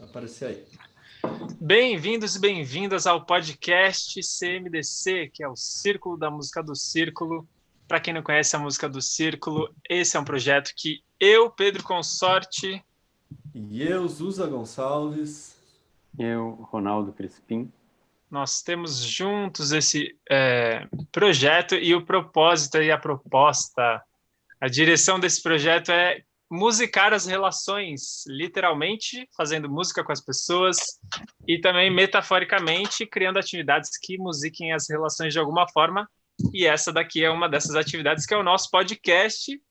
aparecer aí. Bem-vindos e bem-vindas ao podcast CMDC, que é o Círculo da Música do Círculo. Para quem não conhece a Música do Círculo, esse é um projeto que eu, Pedro Consorte, E eu, Zusa Gonçalves. Eu, Ronaldo Crispim. Nós temos juntos esse projeto e o propósito e a proposta, a direção desse projeto é musicar as relações, literalmente, fazendo música com as pessoas e também metaforicamente criando atividades que musiquem as relações de alguma forma. E essa daqui é uma dessas atividades, que é o nosso podcast,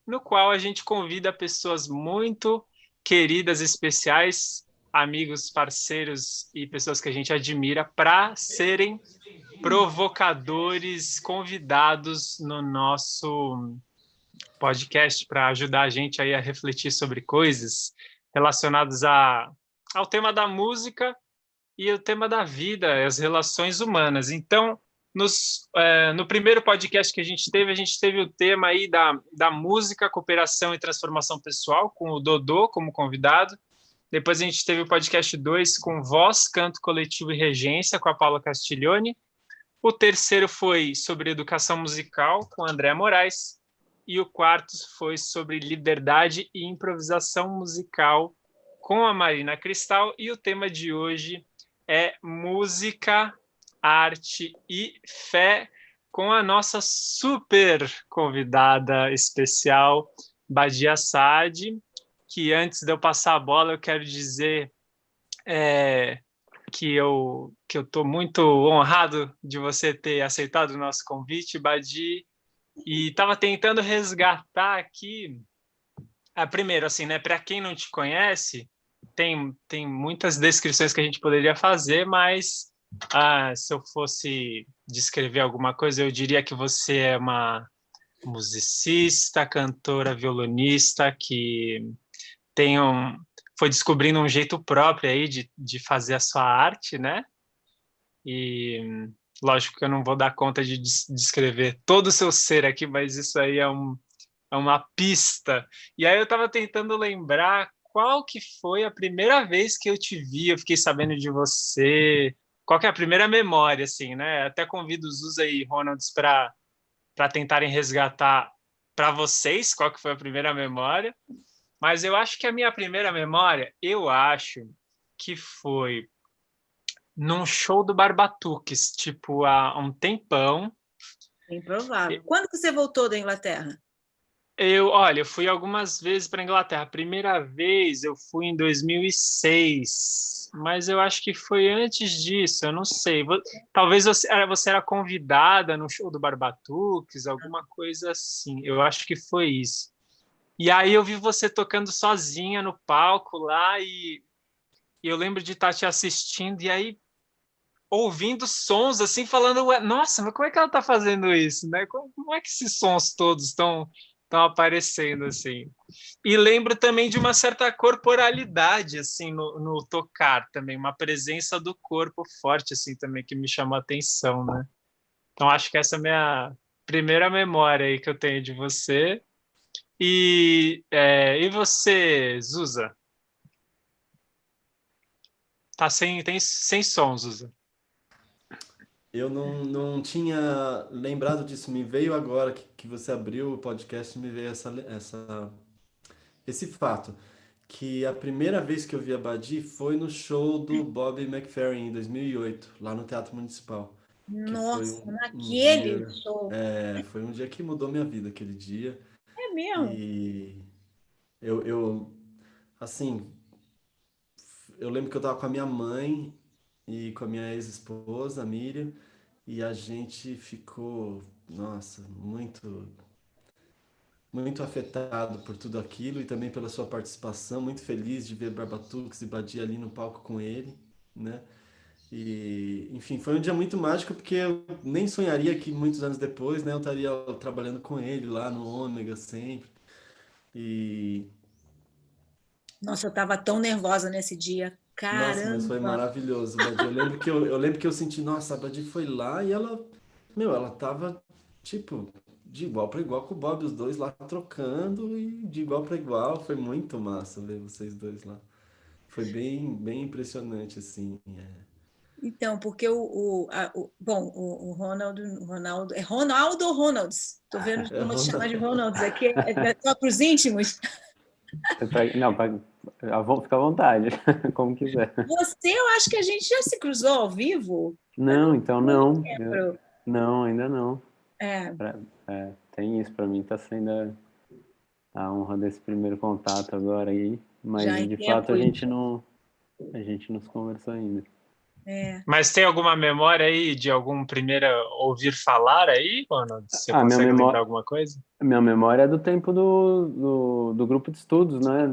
no qual a gente convida pessoas muito queridas, especiais, amigos, parceiros e pessoas que a gente admira para serem provocadores, convidados no nosso podcast, para ajudar a gente aí a refletir sobre coisas relacionadas ao tema da música e o tema da vida, as relações humanas. Então, no primeiro podcast que a gente teve o tema aí da música, cooperação e transformação pessoal, com o Dodô como convidado. Depois a gente teve o podcast 2 com voz, canto coletivo e regência, com a Paula Castiglione. O terceiro foi sobre educação musical, com a Andréa Moraes. E o quarto foi sobre liberdade e improvisação musical, com a Marina Cristal. E o tema de hoje é música, arte e fé, com a nossa super convidada especial, Badia Saad, que antes de eu passar a bola, eu quero dizer que eu estou muito honrado de você ter aceitado o nosso convite, Badi, e estava tentando resgatar aqui, primeiro, assim, né, para quem não te conhece, tem muitas descrições que a gente poderia fazer, mas se eu fosse descrever alguma coisa, eu diria que você é uma musicista, cantora, violonista, que foi descobrindo um jeito próprio aí de fazer a sua arte, né? E lógico que eu não vou dar conta de descrever todo o seu ser aqui, mas isso aí é uma pista. E aí eu estava tentando lembrar qual que foi a primeira vez que eu te vi, eu fiquei sabendo de você, qual que é a primeira memória, assim, né? Até convido os Zusa e Ronalds para tentarem resgatar para vocês qual que foi a primeira memória. Mas eu acho que a minha primeira memória, eu acho que foi num show do Barbatuques, tipo, há um tempão. Improvável. Quando que você voltou da Inglaterra? Olha, eu fui algumas vezes para a Inglaterra. A primeira vez eu fui em 2006, mas eu acho que foi antes disso, eu não sei. Talvez você era convidada no show do Barbatuques, alguma coisa assim. Eu acho que foi isso. E aí eu vi você tocando sozinha no palco lá e eu lembro de estar te assistindo e aí ouvindo sons assim, falando, nossa, mas como é que ela está fazendo isso, né? Como é que esses sons todos estão aparecendo assim? E lembro também de uma certa corporalidade assim no tocar também, uma presença do corpo forte assim também que me chamou a atenção, né? Então acho que essa é a minha primeira memória aí que eu tenho de você. E você, Zusa? Tem sem som, Zusa. Eu não tinha lembrado disso, me veio agora que você abriu o podcast, me veio esse fato, que a primeira vez que eu vi a Badi foi no show do Bobby McFerrin em 2008, lá no Teatro Municipal. Que Nossa, foi naquele dia, show. foi um dia que mudou minha vida, aquele dia. É mesmo? E assim, eu lembro que eu tava com a minha mãe e com a minha ex-esposa, a Miriam, e a gente ficou, nossa, muito afetado por tudo aquilo e também pela sua participação, muito feliz de ver Barbatuques e Badia ali no palco com ele, né? E, enfim, foi um dia muito mágico porque eu nem sonharia que muitos anos depois, né, eu estaria trabalhando com ele lá no Ômega sempre. E Nossa, eu estava tão nervosa nesse dia. nossa, mas foi Caramba! maravilhoso, Badi. Eu lembro que eu senti, nossa, a Badi foi lá e ela tava tipo de igual para igual com o Bob, os dois lá trocando e de igual para igual, foi muito massa ver vocês dois lá. Foi bem impressionante, assim. Então, porque bom, o Ronaldo, é Ronaldo ou Ronalds? Estou vendo É, como chamar de Ronalds aqui, é só para os íntimos. Não, fica à vontade, como quiser. Você, eu acho que a gente já se cruzou ao vivo. Não, então não. Lembro. Não, ainda não. É, Tem isso, para mim tá sendo a honra desse primeiro contato agora aí, mas já em de fato tempo. a gente não se conversou ainda. Mas tem alguma memória aí de algum primeiro ouvir falar aí, Ronald? Você Minha consegue lembrar memória, alguma coisa? minha memória é do tempo do grupo de estudos, né,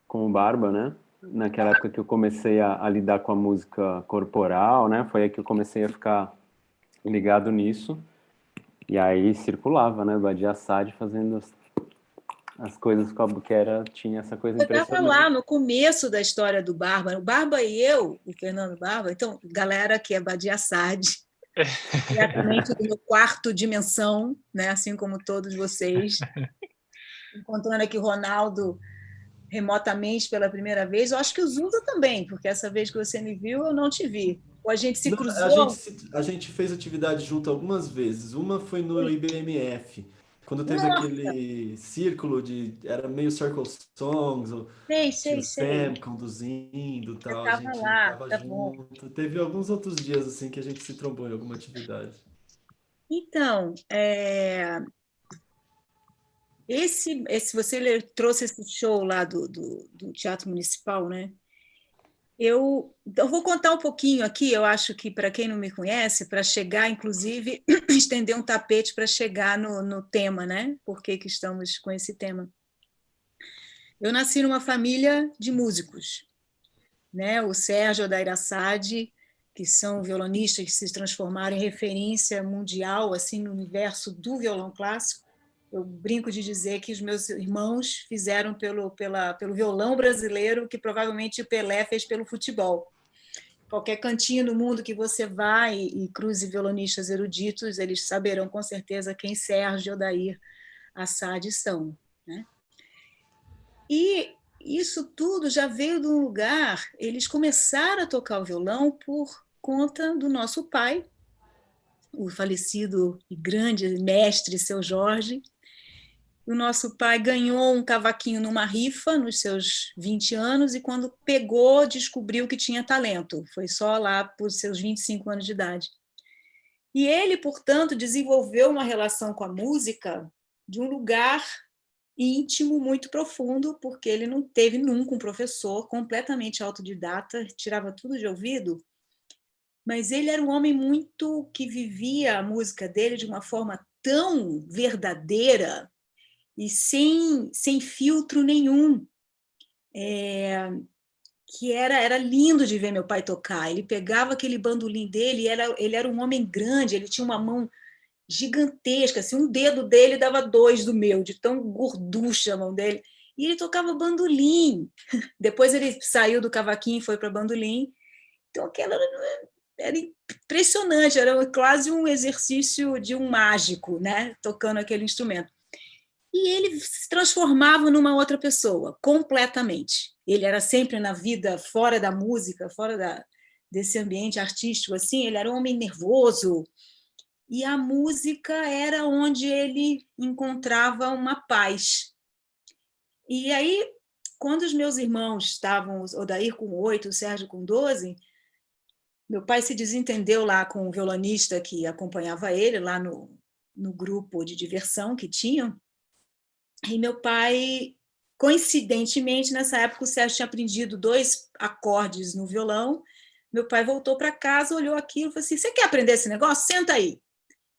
com o Barba, né? Naquela época que eu comecei a lidar com a música corporal, né? Foi aí que eu comecei a ficar ligado nisso. E aí circulava, né? Badia Assad fazendo as coisas tinha essa coisa Eu estava impressionante. lá no começo da história do Barba. O Barba e eu, o Fernando Barba, então, galera que é Badia Assad, diretamente do meu quarto dimensão, né? Assim como todos vocês. Encontrando aqui o Ronaldo remotamente pela primeira vez. Eu acho que o Zusa também, porque essa vez que você me viu, eu não te vi. Ou a gente se Não, cruzou. a gente fez atividade junto algumas vezes. Uma foi no IBMF, quando teve Nossa, aquele círculo era meio Circle Songs, o tio sei. Sam conduzindo e Você tal, a estava gente lá, tava tá bom. junto. Teve alguns outros dias assim que a gente se trombou em alguma atividade. Então, esse você trouxe esse show lá do Teatro Municipal, né? Eu vou contar um pouquinho aqui, eu acho que para quem não me conhece, para chegar, inclusive, estender um tapete para chegar no tema, né? Por que estamos com esse tema? Eu nasci numa família de músicos, né? O Sérgio Odair Assad, que são violonistas que se transformaram em referência mundial assim no universo do violão clássico. Eu brinco de dizer que os meus irmãos fizeram pelo violão brasileiro o que provavelmente o Pelé fez pelo futebol. Qualquer cantinho no mundo que você vá e cruze violonistas eruditos, eles saberão com certeza quem Sérgio e Odair Assad são, né? E isso tudo já veio de um lugar, eles começaram a tocar o violão por conta do nosso pai, o falecido e grande mestre Seu Jorge. O nosso pai ganhou um cavaquinho numa rifa nos seus 20 anos e quando pegou, descobriu que tinha talento. Foi só lá por seus 25 anos de idade. E ele, portanto, desenvolveu uma relação com a música de um lugar íntimo, muito profundo, porque ele não teve nunca um professor, completamente autodidata, tirava tudo de ouvido, mas ele era um homem muito que vivia a música dele de uma forma tão verdadeira e sem filtro nenhum, que era lindo de ver meu pai tocar. Ele pegava aquele bandolim dele, ele era um homem grande, ele tinha uma mão gigantesca, assim, um dedo dele dava dois do meu, de tão gorducha a mão dele. E ele tocava bandolim. Depois ele saiu do cavaquinho e foi para bandolim. Então aquilo era impressionante, era quase um exercício de um mágico, né? Tocando aquele instrumento. E ele se transformava numa outra pessoa, completamente. Ele era sempre na vida fora da música, desse ambiente artístico, assim, ele era um homem nervoso, e a música era onde ele encontrava uma paz. E aí, quando os meus irmãos estavam, o Odair com 8, o Sérgio com 12, meu pai se desentendeu lá com o violonista que acompanhava ele, lá no grupo de diversão que tinham, e meu pai, coincidentemente, nessa época o Sérgio tinha aprendido 2 acordes no violão, meu pai voltou para casa, olhou aquilo e falou assim, você quer aprender esse negócio? Senta aí.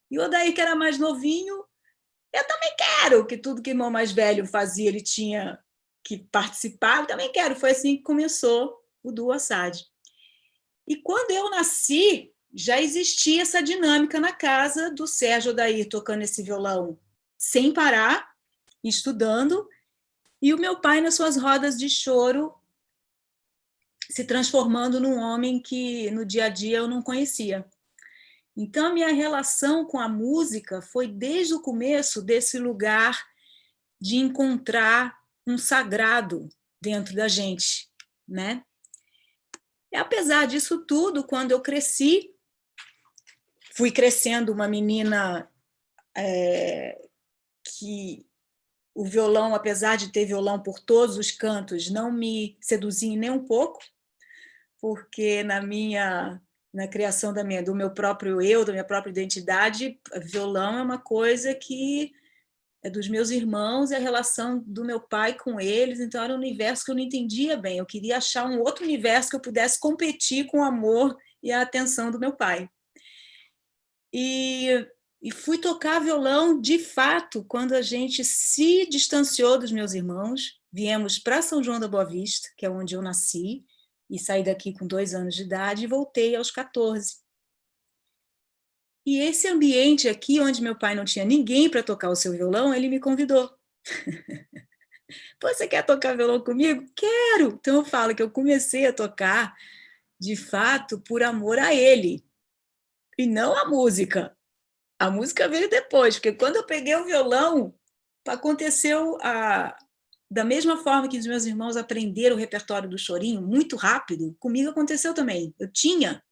E o Odair, que era mais novinho, eu também quero, que tudo que o irmão mais velho fazia, ele tinha que participar, eu também quero. Foi assim que começou o Duo Assad. E quando eu nasci, já existia essa dinâmica na casa do Sérgio Odair, tocando esse violão sem parar, estudando, e o meu pai nas suas rodas de choro, se transformando num homem que no dia a dia eu não conhecia. Então, a minha relação com a música foi desde o começo desse lugar de encontrar um sagrado dentro da gente, né? E apesar disso tudo, quando eu cresci, fui crescendo uma menina que o violão, apesar de ter violão por todos os cantos, não me seduzia nem um pouco, porque na criação do meu próprio eu, da minha própria identidade, violão é uma coisa que é dos meus irmãos e a relação do meu pai com eles, então era um universo que eu não entendia bem, eu queria achar um outro universo que eu pudesse competir com o amor e a atenção do meu pai. E fui tocar violão, de fato, quando a gente se distanciou dos meus irmãos, viemos para São João da Boa Vista, que é onde eu nasci, e saí daqui com 2 anos de idade e voltei aos 14. E esse ambiente aqui, onde meu pai não tinha ninguém para tocar o seu violão, ele me convidou. Você quer tocar violão comigo? Quero! Então eu falo que eu comecei a tocar, de fato, por amor a ele, e não a música. A música veio depois, porque quando eu peguei o violão, aconteceu da mesma forma que os meus irmãos aprenderam o repertório do chorinho muito rápido, comigo aconteceu também. Eu tinha.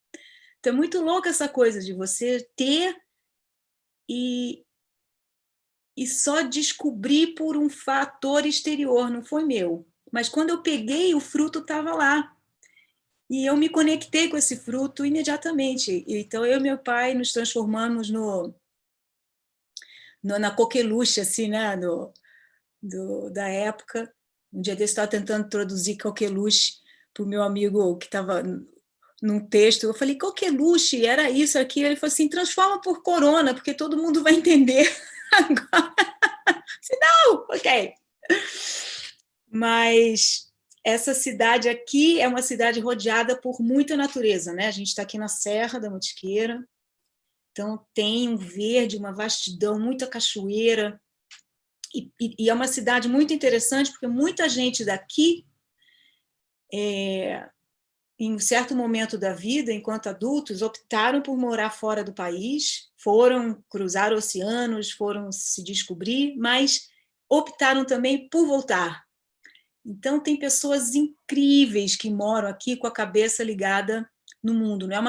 Então é muito louca essa coisa de você ter e só descobrir por um fator exterior, não foi meu. Mas quando eu peguei, o fruto estava lá. E eu me conectei com esse fruto imediatamente. Então eu e meu pai nos transformamos na coqueluche, assim, né? Da época. Um dia desse eu estava tentando traduzir coqueluche para o meu amigo que estava num texto. Eu falei, coqueluche, era isso, aquilo. Ele falou assim, transforma por corona, porque todo mundo vai entender agora. Se não, ok. Mas essa cidade aqui é uma cidade rodeada por muita natureza, né? A gente está aqui na Serra da Mantiqueira, então tem um verde, uma vastidão, muita cachoeira, e é uma cidade muito interessante, porque muita gente daqui, em um certo momento da vida, enquanto adultos, optaram por morar fora do país, foram cruzar oceanos, foram se descobrir, mas optaram também por voltar. Então, tem pessoas incríveis que moram aqui com a cabeça ligada no mundo. Não é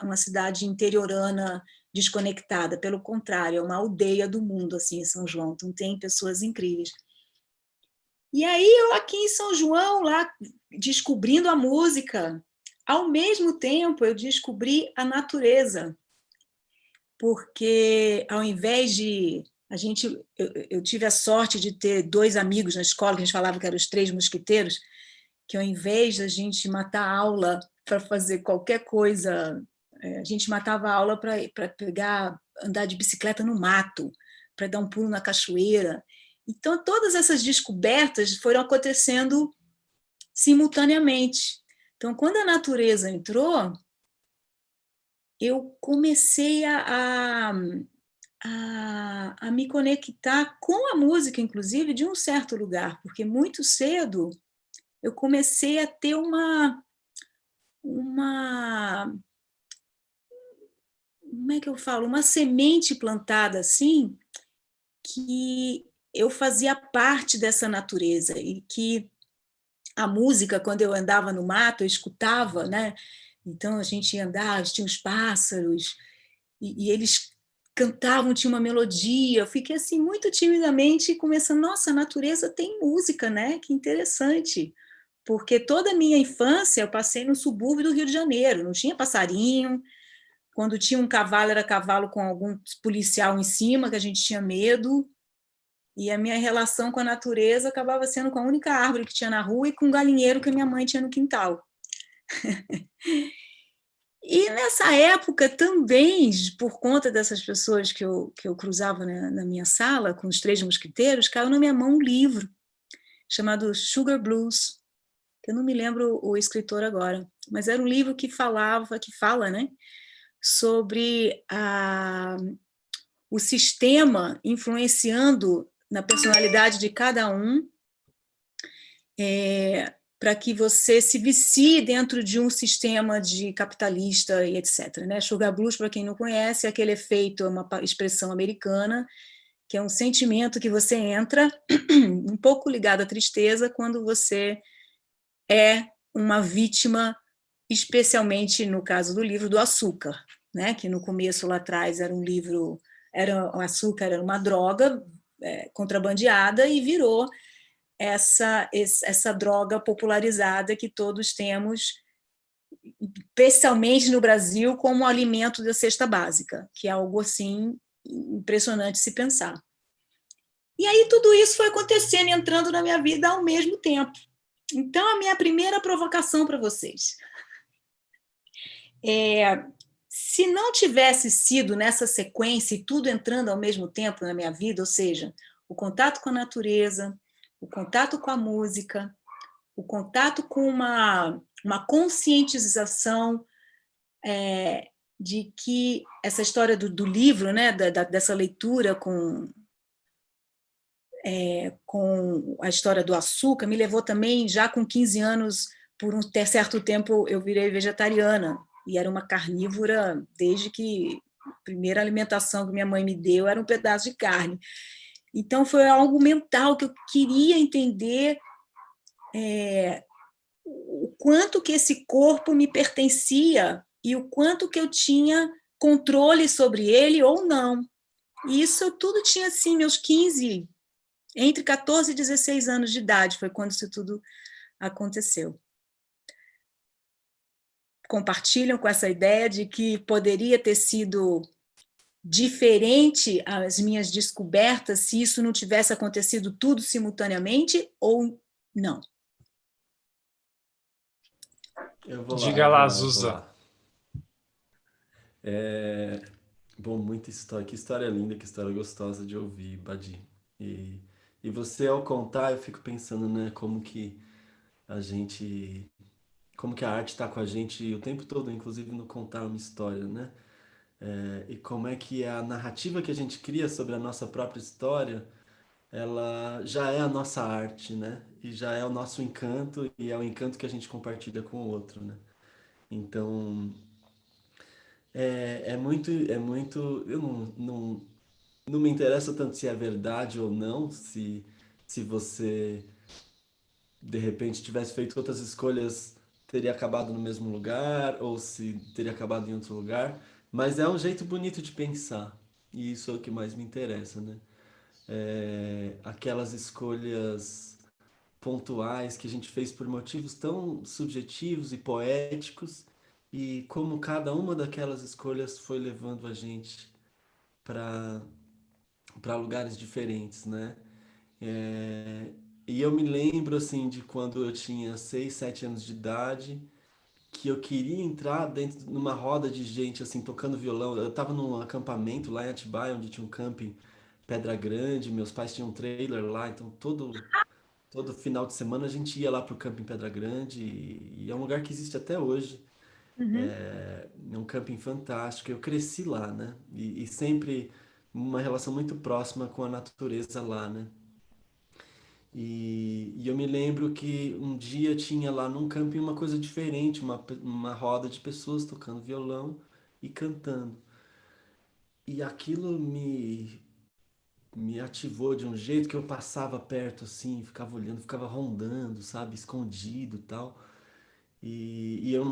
uma cidade interiorana desconectada, pelo contrário, é uma aldeia do mundo, assim, em São João. Então, tem pessoas incríveis. E aí, eu aqui em São João, lá, descobrindo a música, ao mesmo tempo, eu descobri a natureza, porque ao invés de... eu tive a sorte de ter 2 amigos na escola, que a gente falava que eram os 3 mosquiteiros, que ao invés da gente matar a aula para fazer qualquer coisa, a gente matava a aula para andar de bicicleta no mato, para dar um pulo na cachoeira. Então, todas essas descobertas foram acontecendo simultaneamente. Então, quando a natureza entrou, eu comecei a me conectar com a música, inclusive, de um certo lugar, porque muito cedo eu comecei a ter como é que eu falo? Uma semente plantada assim, que eu fazia parte dessa natureza e que a música, quando eu andava no mato, eu escutava, né? Então a gente ia andar, tinha os pássaros e eles cantavam, tinha uma melodia. Eu fiquei assim muito timidamente começando, nossa, a natureza tem música, né? Que interessante. Porque toda a minha infância eu passei no subúrbio do Rio de Janeiro, não tinha passarinho. Quando tinha um cavalo, era cavalo com algum policial em cima, que a gente tinha medo. E a minha relação com a natureza acabava sendo com a única árvore que tinha na rua e com um galinheiro que a minha mãe tinha no quintal. E nessa época também, por conta dessas pessoas que eu cruzava na minha sala, com os 3 mosquiteiros, caiu na minha mão um livro chamado Sugar Blues, que eu não me lembro o escritor agora, mas era um livro que fala, né, sobre o sistema influenciando na personalidade de cada um, para que você se vicie dentro de um sistema de capitalista e etc. Né? Sugar Blues, para quem não conhece, é aquele efeito, é uma expressão americana, que é um sentimento que você entra, um pouco ligado à tristeza, quando você é uma vítima, especialmente no caso do livro do açúcar, né? Que no começo, lá atrás, era um livro, o açúcar era uma droga contrabandeada e virou essa droga popularizada que todos temos, especialmente no Brasil, como alimento da cesta básica, que é algo assim impressionante se pensar. E aí tudo isso foi acontecendo, entrando na minha vida ao mesmo tempo. Então, a minha primeira provocação para vocês se não tivesse sido nessa sequência e tudo entrando ao mesmo tempo na minha vida, ou seja, o contato com a natureza, o contato com a música, o contato com uma conscientização de que essa história do livro, né, dessa leitura com a história do açúcar, me levou também, já com 15 anos, por um certo tempo, eu virei vegetariana, e era uma carnívora desde que a primeira alimentação que minha mãe me deu era um pedaço de carne. Então, foi algo mental que eu queria entender o quanto que esse corpo me pertencia e o quanto que eu tinha controle sobre ele ou não. E isso eu tudo tinha, assim, meus 15, entre 14 e 16 anos de idade, foi quando isso tudo aconteceu. Compartilham com essa ideia de que poderia ter sido diferente as minhas descobertas se isso não tivesse acontecido tudo simultaneamente ou não? Diga lá, Zusa. Bom, muita história. Que história linda, que história gostosa de ouvir, Badi. E você, ao contar, eu fico pensando, né, como que a arte está com a gente o tempo todo, inclusive no contar uma história, né? E como é que a narrativa que a gente cria sobre a nossa própria história, ela já é a nossa arte, né? E já é o nosso encanto, e é o encanto que a gente compartilha com o outro, né? Então, eu não me interessa tanto se é verdade ou não, se você de repente tivesse feito outras escolhas, teria acabado no mesmo lugar, ou se teria acabado em outro lugar, mas é um jeito bonito de pensar, e isso é o que mais me interessa, né? Aquelas escolhas pontuais que a gente fez por motivos tão subjetivos e poéticos, e como cada uma daquelas escolhas foi levando a gente para lugares diferentes, né? É, e eu me lembro, assim, de quando eu tinha 6, 7 anos de idade, que eu queria entrar dentro numa roda de gente, assim, tocando violão. Eu estava num acampamento lá em Atibaia, onde tinha um camping Pedra Grande, meus pais tinham um trailer lá, então todo final de semana a gente ia lá pro camping Pedra Grande, e é um lugar que existe até hoje. Uhum. É um camping fantástico. Eu cresci lá, né? E sempre uma relação muito próxima com a natureza lá, né? E eu me lembro que um dia tinha lá num camping uma coisa diferente, uma roda de pessoas tocando violão e cantando. E aquilo me ativou de um jeito que eu passava perto assim, ficava olhando, ficava rondando, sabe, escondido e tal.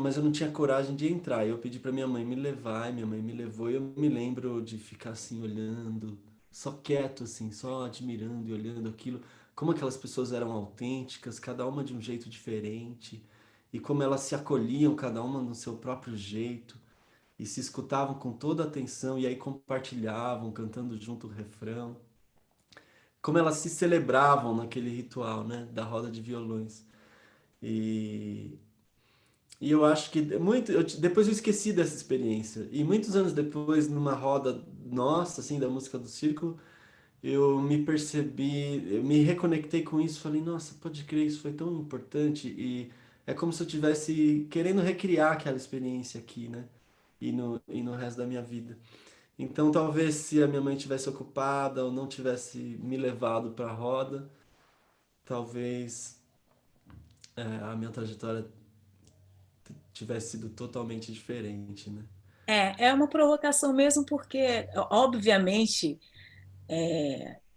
Mas eu não tinha coragem de entrar. Eu pedi para minha mãe me levar, e minha mãe me levou, e eu me lembro de ficar assim olhando, só quieto assim, só admirando e olhando aquilo, como aquelas pessoas eram autênticas, cada uma de um jeito diferente, e como elas se acolhiam cada uma no seu próprio jeito e se escutavam com toda a atenção e aí compartilhavam, cantando junto o refrão. Como elas se celebravam naquele ritual, né, da roda de violões. E E eu acho que depois eu esqueci dessa experiência. E muitos anos depois, numa roda nossa, assim, da música do círculo, eu me reconectei com isso, falei, nossa, pode crer, isso foi tão importante. E é como se eu estivesse querendo recriar aquela experiência aqui, né? E no resto da minha vida. Então, talvez se a minha mãe tivesse ocupada ou não tivesse me levado para a roda, talvez a minha trajetória tivesse sido totalmente diferente, né? É uma provocação mesmo, porque, obviamente,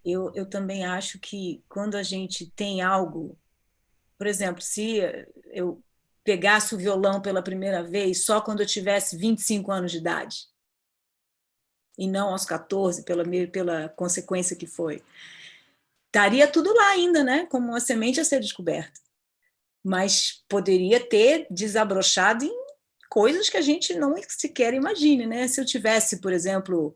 eu também acho que quando a gente tem algo, por exemplo, se eu pegasse o violão pela primeira vez só quando eu tivesse 25 anos de idade, e não aos 14, pela consequência que foi. Estaria tudo lá ainda, né? Como uma semente a ser descoberta. Mas poderia ter desabrochado em coisas que a gente não sequer imagine, né? Se eu tivesse, por exemplo,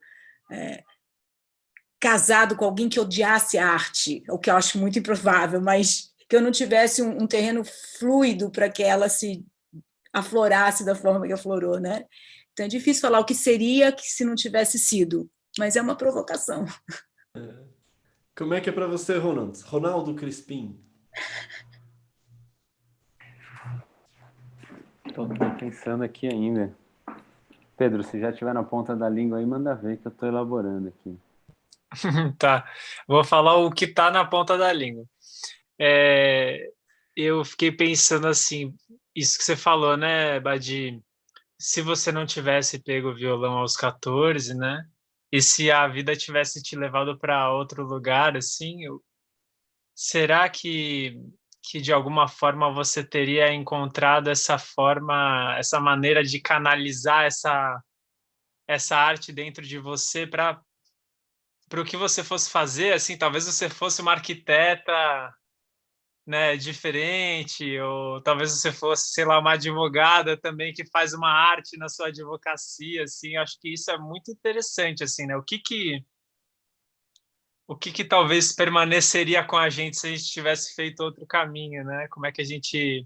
casado com alguém que odiasse a arte, o que eu acho muito improvável, mas que eu não tivesse um terreno fluido para que ela se aflorasse da forma que aflorou, né? Então é difícil falar o que seria que se não tivesse sido, mas é uma provocação. Como é que é para você, Ronald? Ronaldo Crispim. Tô pensando aqui ainda. Pedro, se já estiver na ponta da língua aí, manda ver que eu estou elaborando aqui. Tá, vou falar o que está na ponta da língua. Eu fiquei pensando assim, isso que você falou, né, Badi? Se você não tivesse pego o violão aos 14, né? E se a vida tivesse te levado para outro lugar, assim, será que de alguma forma você teria encontrado essa forma, essa maneira de canalizar essa arte dentro de você para o que você fosse fazer, assim, talvez você fosse uma arquiteta, né, diferente, ou talvez você fosse, sei lá, uma advogada também que faz uma arte na sua advocacia, assim, acho que isso é muito interessante, assim, né, o que talvez permaneceria com a gente se a gente tivesse feito outro caminho, né, como é que a gente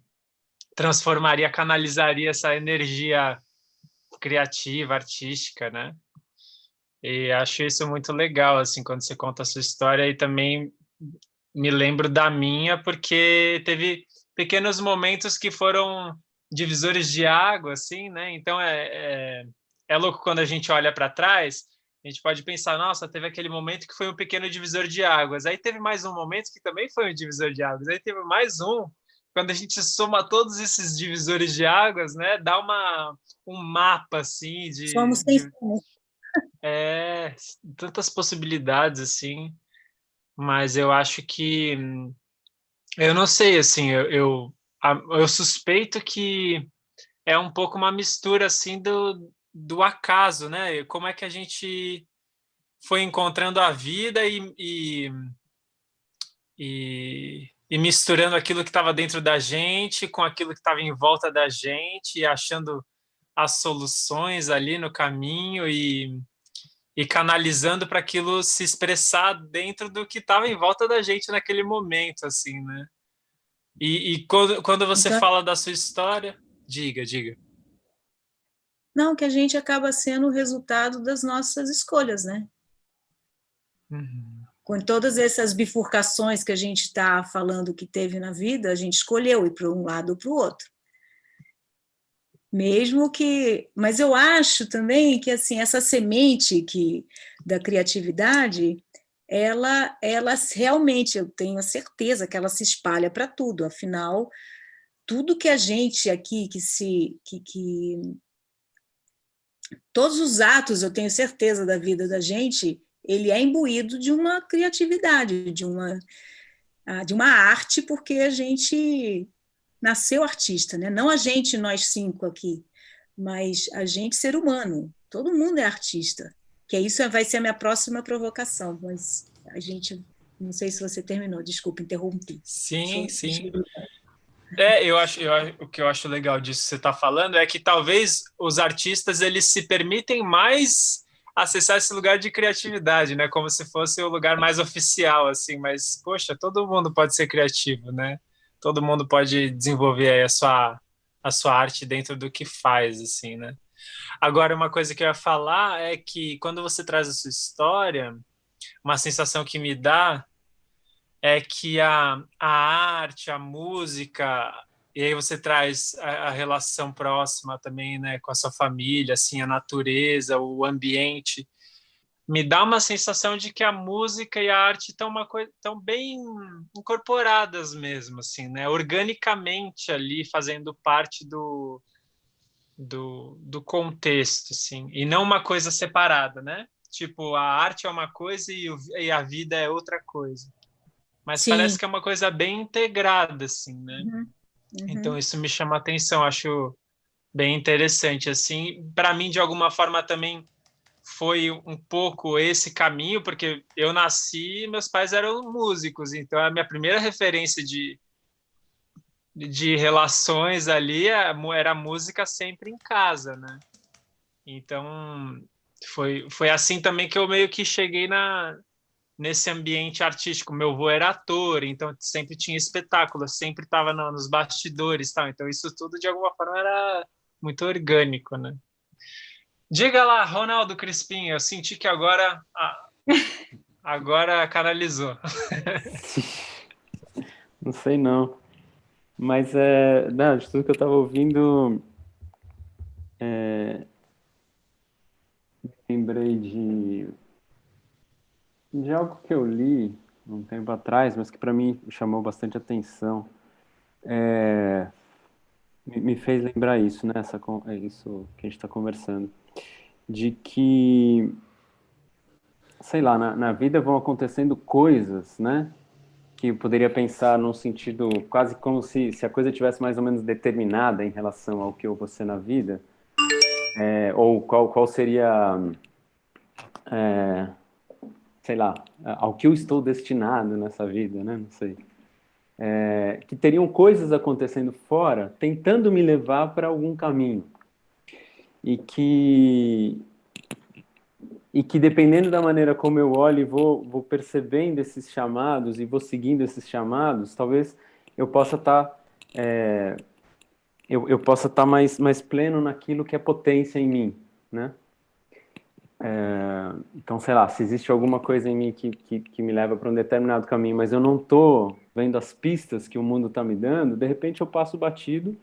transformaria, canalizaria essa energia criativa, artística, né, e acho isso muito legal, assim, quando você conta a sua história e também me lembro da minha, porque teve pequenos momentos que foram divisores de água, assim, né? Então é louco quando a gente olha para trás, a gente pode pensar, nossa, teve aquele momento que foi um pequeno divisor de águas. Aí teve mais um momento que também foi um divisor de águas. Aí teve mais um. Quando a gente soma todos esses divisores de águas, né, dá um mapa assim Somos quem somos. é, tantas possibilidades assim. Mas eu acho que eu não sei, assim, eu suspeito que é um pouco uma mistura, assim, do acaso, né? Como é que a gente foi encontrando a vida e misturando aquilo que estava dentro da gente com aquilo que estava em volta da gente e achando as soluções ali no caminho e canalizando para aquilo se expressar dentro do que estava em volta da gente naquele momento, assim, né? E quando você Então, fala da sua história, diga. não, que a gente acaba sendo o resultado das nossas escolhas, né? Uhum. Com todas essas bifurcações que a gente está falando que teve na vida, a gente escolheu ir para um lado ou para o outro. Mesmo que, mas eu acho também que assim essa semente da criatividade, ela realmente, eu tenho a certeza que ela se espalha para tudo. Afinal, tudo que a gente aqui que todos os atos, eu tenho certeza da vida da gente, ele é imbuído de uma criatividade, de uma arte, porque a gente nasceu artista, né? Não a gente, nós cinco aqui, mas a gente, ser humano. Todo mundo é artista. Que isso vai ser a minha próxima provocação, mas a gente, não sei se você terminou, desculpa, interrompi. Sim, sim. O que eu acho legal disso que você está falando é que talvez os artistas eles se permitem mais acessar esse lugar de criatividade, né? Como se fosse o lugar mais oficial, assim. Mas poxa, todo mundo pode ser criativo, né? Todo mundo pode desenvolver aí a sua arte dentro do que faz, assim, né? Agora, uma coisa que eu ia falar é que quando você traz a sua história, uma sensação que me dá é que a arte, a música, e aí você traz a relação próxima também, né, com a sua família, assim, a natureza, o ambiente, me dá uma sensação de que a música e a arte estão bem incorporadas mesmo, assim, né, organicamente ali, fazendo parte do contexto, assim, e não uma coisa separada, né? Tipo, a arte é uma coisa e a vida é outra coisa. Mas parece Sim. que é uma coisa bem integrada, assim, né? Uhum. Então isso me chama a atenção, acho bem interessante. Assim, para mim, de alguma forma, também foi um pouco esse caminho, porque eu nasci e meus pais eram músicos, então a minha primeira referência de relações ali era a música sempre em casa, né? Então foi assim também que eu meio que cheguei nesse ambiente artístico. Meu avô era ator, então sempre tinha espetáculo, sempre estava nos bastidores, tal. Então isso tudo de alguma forma era muito orgânico, né? Diga lá, Ronaldo Crispim, eu senti que agora canalizou. Não sei não. Mas não, de tudo que eu estava ouvindo, lembrei de algo que eu li um tempo atrás, mas que para mim chamou bastante atenção. Me fez lembrar isso, né? É isso que a gente está conversando. De que, sei lá, na vida vão acontecendo coisas, né? Que eu poderia pensar num sentido quase como se a coisa tivesse mais ou menos determinada em relação ao que eu vou ser na vida, ou qual seria, sei lá, ao que eu estou destinado nessa vida, né? Não sei. Que teriam coisas acontecendo fora, tentando me levar para algum caminho. E que dependendo da maneira como eu olho e vou percebendo esses chamados e vou seguindo esses chamados, talvez eu possa estar eu possa estar mais pleno naquilo que é potência em mim, né? Então, sei lá, se existe alguma coisa em mim que me leva para um determinado caminho, mas eu não estou vendo as pistas que o mundo está me dando, de repente eu passo batido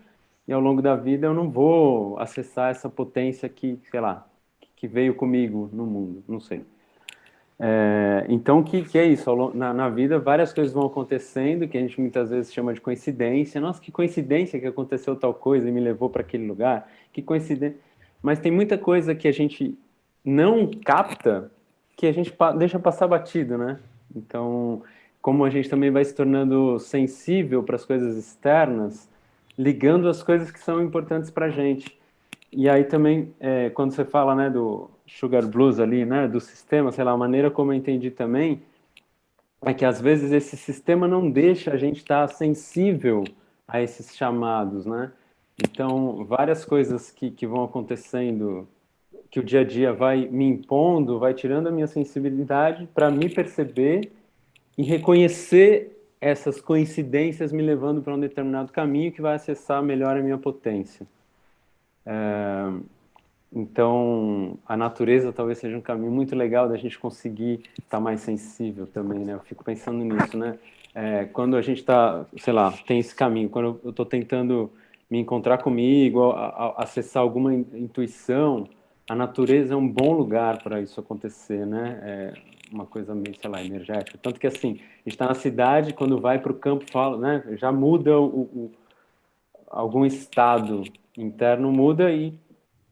e ao longo da vida eu não vou acessar essa potência que, sei lá, que veio comigo no mundo, não sei. Então, que é isso? Na vida, várias coisas vão acontecendo que a gente muitas vezes chama de coincidência. Nossa, que coincidência que aconteceu tal coisa e me levou para aquele lugar. Que coincidência. Mas tem muita coisa que a gente não capta que a gente deixa passar batido, né? Então, como a gente também vai se tornando sensível para as coisas externas, ligando as coisas que são importantes para a gente. E aí também, quando você fala, né, do Sugar Blues ali, né, do sistema, sei lá, a maneira como eu entendi também é que às vezes esse sistema não deixa a gente estar sensível a esses chamados, né? Então, várias coisas que vão acontecendo, que o dia a dia vai me impondo, vai tirando a minha sensibilidade para me perceber e reconhecer essas coincidências me levando para um determinado caminho que vai acessar melhor a minha potência. Então, a natureza talvez seja um caminho muito legal da gente conseguir estar mais sensível também, né? Eu fico pensando nisso, né? Quando a gente está, sei lá, tem esse caminho, quando eu estou tentando me encontrar comigo, acessar alguma intuição, a natureza é um bom lugar para isso acontecer, né? Uma coisa meio, sei lá, energética. Tanto que, assim, a gente está na cidade, quando vai para o campo, fala, né? Já muda algum estado interno, muda e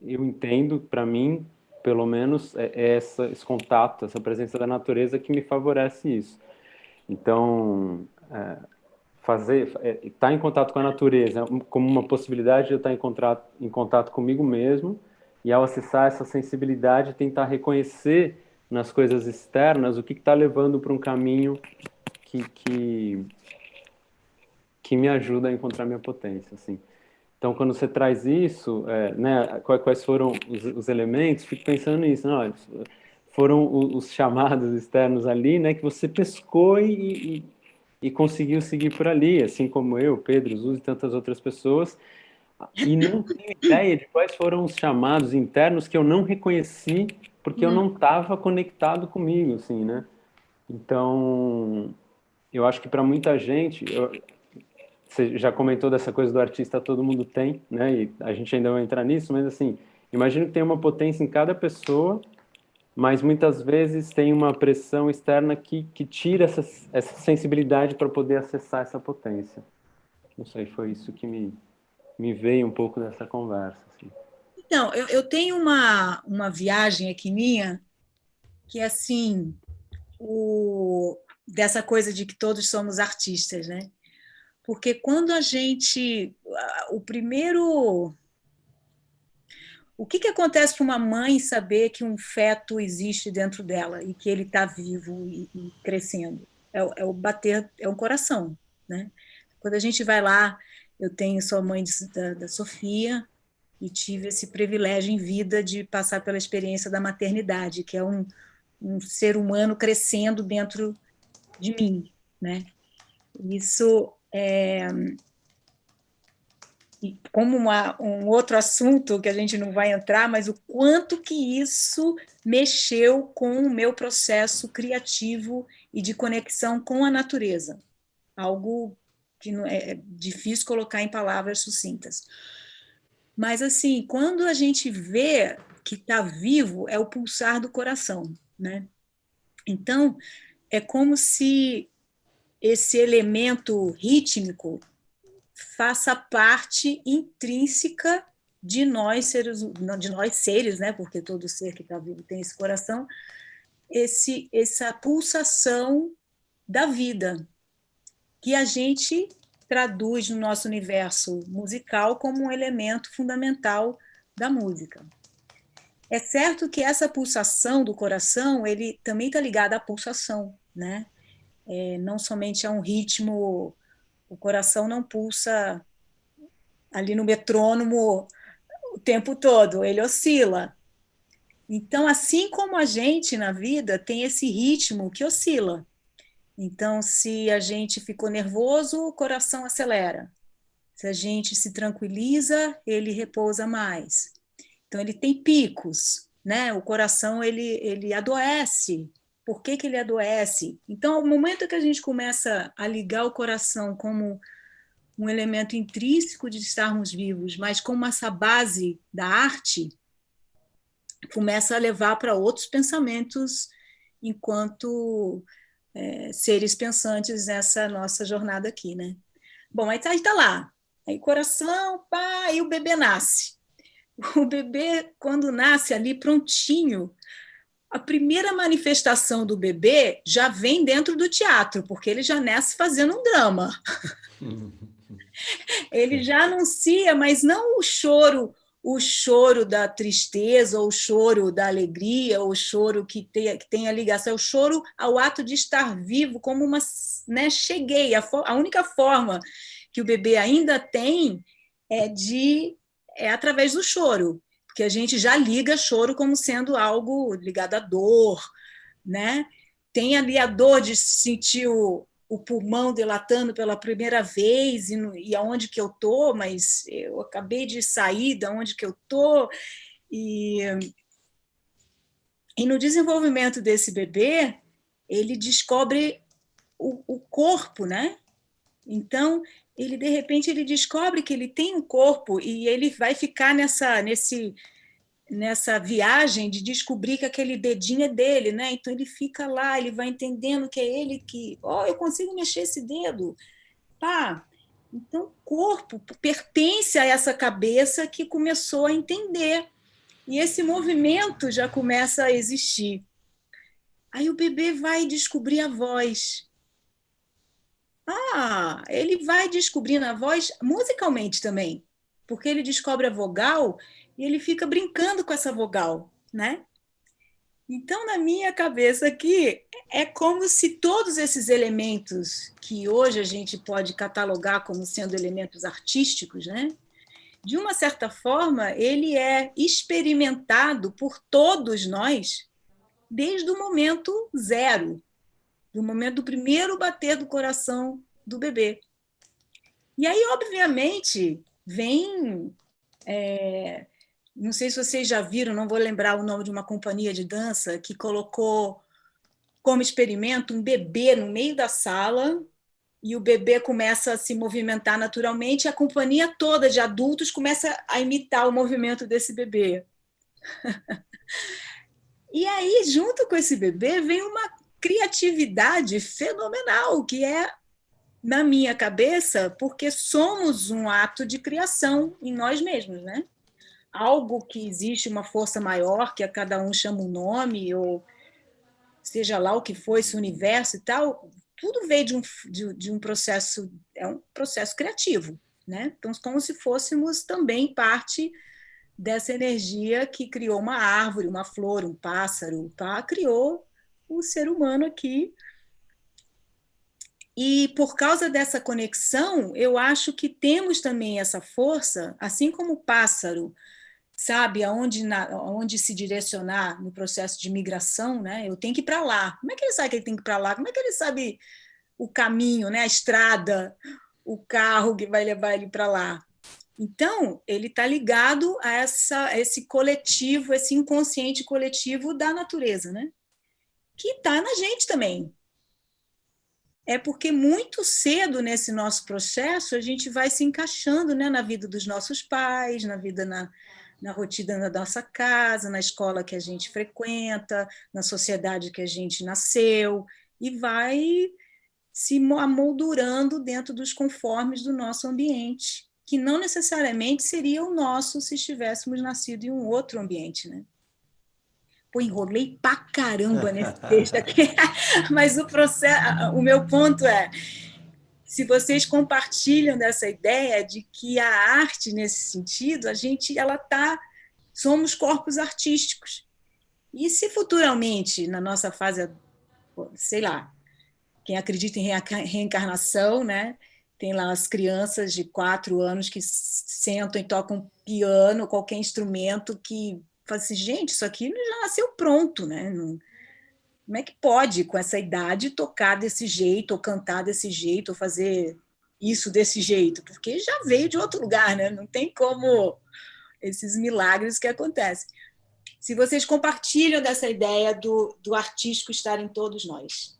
eu entendo, para mim, pelo menos, esse contato, essa presença da natureza que me favorece isso. Então, estar em contato com a natureza como uma possibilidade de eu estar em contato comigo mesmo e, ao acessar essa sensibilidade, tentar reconhecer nas coisas externas o que está levando para um caminho que me ajuda a encontrar minha potência, assim. Então, quando você traz isso, né, quais foram os elementos, fico pensando nisso. Não, foram os chamados externos ali, né, que você pescou e conseguiu seguir por ali, assim como eu, Pedro, Zuz e tantas outras pessoas, e não tenho ideia de quais foram os chamados internos que eu não reconheci porque eu não estava conectado comigo, assim, né? Então, eu acho que para muita gente, você já comentou dessa coisa do artista todo mundo tem, né? E a gente ainda vai entrar nisso, mas assim, imagino que tem uma potência em cada pessoa, mas muitas vezes tem uma pressão externa que tira essa sensibilidade para poder acessar essa potência. Não sei, foi isso que me veio um pouco dessa conversa. Assim. Então, eu tenho uma viagem aqui minha que é assim, dessa coisa de que todos somos artistas, né? Porque quando a gente... O que acontece para uma mãe saber que um feto existe dentro dela e que ele está vivo e crescendo? É o bater, é o coração, né? Quando a gente vai lá, sou a mãe da Sofia e tive esse privilégio em vida de passar pela experiência da maternidade, que é um ser humano crescendo dentro de mim, né? Isso como um outro assunto que a gente não vai entrar, mas o quanto que isso mexeu com o meu processo criativo e de conexão com a natureza. Algo que não é difícil colocar em palavras sucintas. Mas, assim, quando a gente vê que está vivo, é o pulsar do coração, né? Então, é como se esse elemento rítmico faça parte intrínseca de nós seres, né? Porque todo ser que está vivo tem esse coração, essa pulsação da vida, que a gente traduz no nosso universo musical como um elemento fundamental da música. É certo que essa pulsação do coração, ele também está ligado à pulsação, né? Não somente a um ritmo, o coração não pulsa ali no metrônomo o tempo todo, ele oscila. Então, assim como a gente na vida tem esse ritmo que oscila. Então, se a gente ficou nervoso, o coração acelera. Se a gente se tranquiliza, ele repousa mais. Então, ele tem picos, né? O coração, ele adoece. Por que ele adoece? Então, ao momento que a gente começa a ligar o coração como um elemento intrínseco de estarmos vivos, mas como essa base da arte, começa a levar para outros pensamentos enquanto seres pensantes nessa nossa jornada aqui, né? Bom, aí tá lá. Aí coração, pá, aí o bebê nasce. O bebê, quando nasce ali prontinho, a primeira manifestação do bebê já vem dentro do teatro, porque ele já nasce fazendo um drama. Ele já anuncia, mas não o choro da tristeza, ou o choro da alegria, ou o choro que tem a ligação, é o choro ao ato de estar vivo, como uma, né, cheguei. A única forma que o bebê ainda tem é através do choro, porque a gente já liga choro como sendo algo ligado à dor, né? Tem ali a dor de sentir o pulmão dilatando pela primeira vez e aonde que eu tô, mas eu acabei de sair de onde que eu tô e no desenvolvimento desse bebê ele descobre o corpo, né? Então ele de repente ele descobre que ele tem um corpo e ele vai ficar nessa viagem de descobrir que aquele dedinho é dele, né? Então ele fica lá, ele vai entendendo que é ele que, eu consigo mexer esse dedo, pá. Então o corpo pertence a essa cabeça que começou a entender e esse movimento já começa a existir. Aí o bebê vai descobrir a voz. Ele vai descobrindo a voz musicalmente também, porque ele descobre a vogal e ele fica brincando com essa vogal, né? Então, na minha cabeça aqui, é como se todos esses elementos que hoje a gente pode catalogar como sendo elementos artísticos, né? De uma certa forma, ele é experimentado por todos nós desde o momento zero, do momento do primeiro bater do coração do bebê. E aí, obviamente, vem... não sei se vocês já viram, não vou lembrar o nome de uma companhia de dança que colocou como experimento um bebê no meio da sala e o bebê começa a se movimentar naturalmente e a companhia toda de adultos começa a imitar o movimento desse bebê. E aí, junto com esse bebê, vem uma criatividade fenomenal, que é, na minha cabeça, porque somos um ato de criação em nós mesmos, né? Algo que existe uma força maior, que a cada um chama um nome, ou seja lá o que for esse universo e tal, tudo veio de um processo, é um processo criativo, né? Então, como se fôssemos também parte dessa energia que criou uma árvore, uma flor, um pássaro, tá? Criou o ser humano aqui. E por causa dessa conexão, eu acho que temos também essa força, assim como o pássaro sabe aonde se direcionar no processo de migração, né? Eu tenho que ir para lá. Como é que ele sabe que ele tem que ir para lá? Como é que ele sabe o caminho, né? A estrada, o carro que vai levar ele para lá? Então, ele está ligado a esse coletivo, esse inconsciente coletivo da natureza, né? Que está na gente também. É porque muito cedo nesse nosso processo a gente vai se encaixando, né, na vida dos nossos pais, na rotina da nossa casa, na escola que a gente frequenta, na sociedade que a gente nasceu, e vai se amoldurando dentro dos conformes do nosso ambiente, que não necessariamente seria o nosso se estivéssemos nascido em um outro ambiente, né? Pô, enrolei pra caramba nesse texto aqui, mas o meu ponto é, se vocês compartilham dessa ideia de que a arte, nesse sentido, somos corpos artísticos. E se futuramente, na nossa fase, sei lá, quem acredita em reencarnação, né? Tem lá as crianças de 4 anos que sentam e tocam piano, qualquer instrumento que fala assim, gente, isso aqui já nasceu pronto, né? Como é que pode, com essa idade, tocar desse jeito, ou cantar desse jeito, ou fazer isso desse jeito? Porque já veio de outro lugar, né? Não tem como esses milagres que acontecem. Se vocês compartilham dessa ideia do artístico estar em todos nós.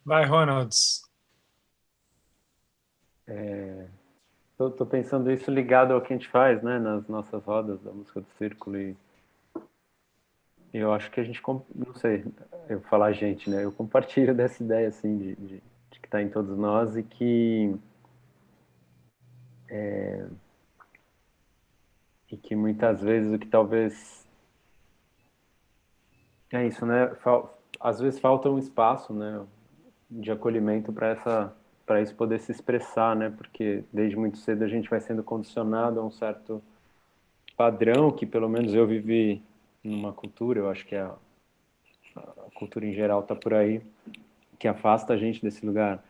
Vai, Ronalds. Tô pensando isso ligado ao que a gente faz, né, nas nossas rodas da música do círculo, e eu acho que a gente, não sei, eu falar a gente, né, eu compartilho dessa ideia, assim, de que está em todos nós e que muitas vezes o que talvez é isso, né, às vezes falta um espaço, né, de acolhimento para isso poder se expressar, né, porque desde muito cedo a gente vai sendo condicionado a um certo padrão que pelo menos eu vivi numa cultura, eu acho que a cultura em geral está por aí, que afasta a gente desse lugar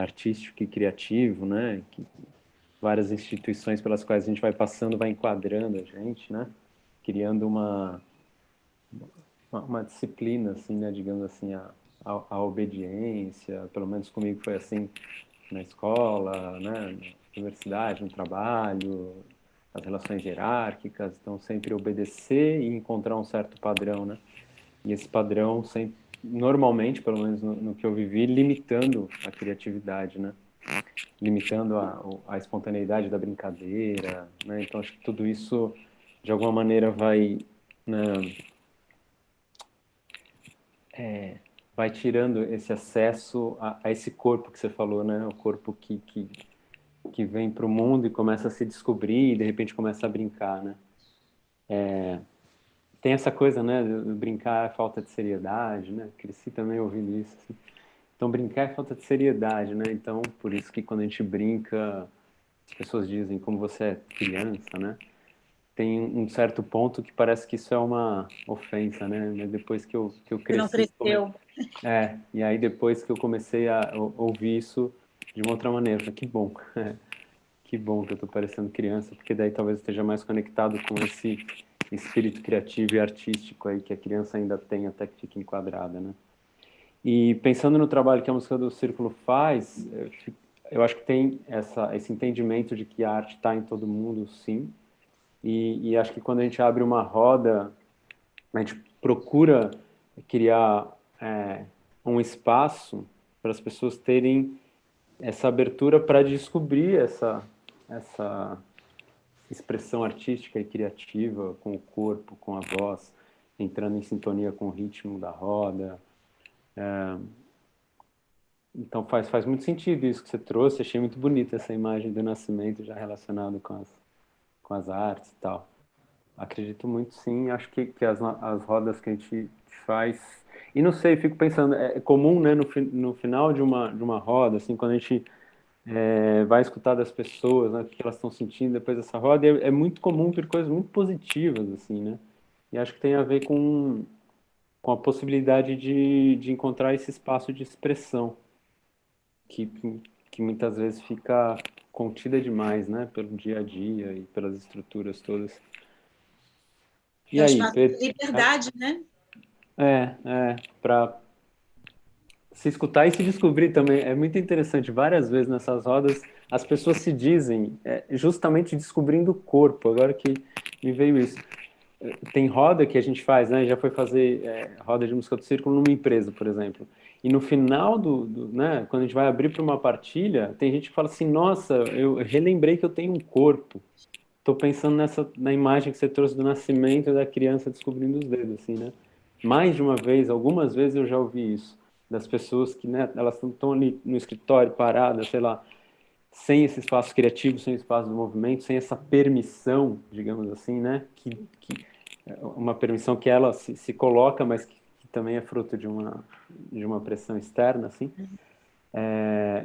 artístico e criativo, né? Que várias instituições pelas quais a gente vai passando vai enquadrando a gente, né? Criando uma disciplina, assim, né? Digamos assim, a obediência, pelo menos comigo foi assim na escola, né? Na universidade, no trabalho, as relações hierárquicas, então sempre obedecer e encontrar um certo padrão, né? E esse padrão sempre, normalmente, pelo menos no que eu vivi, limitando a criatividade, né? Limitando a espontaneidade da brincadeira, né? Então acho que tudo isso de alguma maneira né, vai tirando esse acesso a esse corpo que você falou, né? O corpo que vem para o mundo e começa a se descobrir e de repente começa a brincar, né? Tem essa coisa, né? De brincar é falta de seriedade, né? Cresci também ouvindo isso. Assim. Então, brincar é falta de seriedade, né? Então, por isso que quando a gente brinca, as pessoas dizem como você é criança, né? Tem um certo ponto que parece que isso é uma ofensa, né? Mas depois que eu Você não cresci... cresceu. E aí depois que eu comecei a ouvir isso de uma outra maneira, eu falei, que bom, que bom que eu tô parecendo criança, porque daí talvez eu esteja mais conectado com esse espírito criativo e artístico aí que a criança ainda tem até que fique enquadrada, né? E pensando no trabalho que a música do Círculo faz, eu acho que tem esse entendimento de que a arte está em todo mundo, sim. E acho que quando a gente abre uma roda, a gente procura criar um espaço para as pessoas terem essa abertura para descobrir essa expressão artística e criativa com o corpo, com a voz, entrando em sintonia com o ritmo da roda. Então faz muito sentido isso que você trouxe. Achei muito bonita essa imagem do nascimento já relacionado com as artes e tal. acredito muito sim. Acho que as rodas que a gente faz. E não sei, fico pensando, é comum, né, no final de uma roda, assim, quando a gente vai escutar das pessoas, né, o que elas estão sentindo depois dessa roda, é muito comum ter coisas muito positivas, assim, né? E acho que tem a ver com a possibilidade de encontrar esse espaço de expressão, que, que muitas vezes fica contida demais, né, pelo dia a dia e pelas estruturas todas. E É um aí, espaço de Pedro? liberdade, né? Para se escutar e se descobrir também. É muito interessante. Várias vezes nessas rodas, as pessoas se dizem justamente descobrindo o corpo. Agora que me veio isso. Tem roda que a gente faz, né? Já foi fazer roda de música do círculo numa empresa, por exemplo. E no final né? Quando a gente vai abrir para uma partilha, tem gente que fala assim: Nossa, eu relembrei que eu tenho um corpo. Estou pensando na imagem que você trouxe do nascimento da criança descobrindo os dedos, assim, né? Mais de uma vez, algumas vezes eu já ouvi isso das pessoas que, né? Elas estão ali no escritório paradas, sei lá, sem esse espaço criativo, sem o espaço do movimento, sem essa permissão, digamos assim, né? Uma permissão que ela se coloca, mas que também é fruto de uma pressão externa, assim.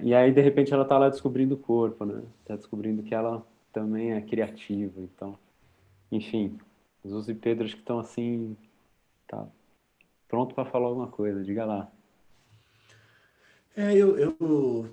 E aí, de repente, ela está lá descobrindo o corpo, né? Está descobrindo que ela também é criativa. Então, enfim, Jesus e Pedro acho que estão assim, tá pronto para falar alguma coisa. Diga lá. Eu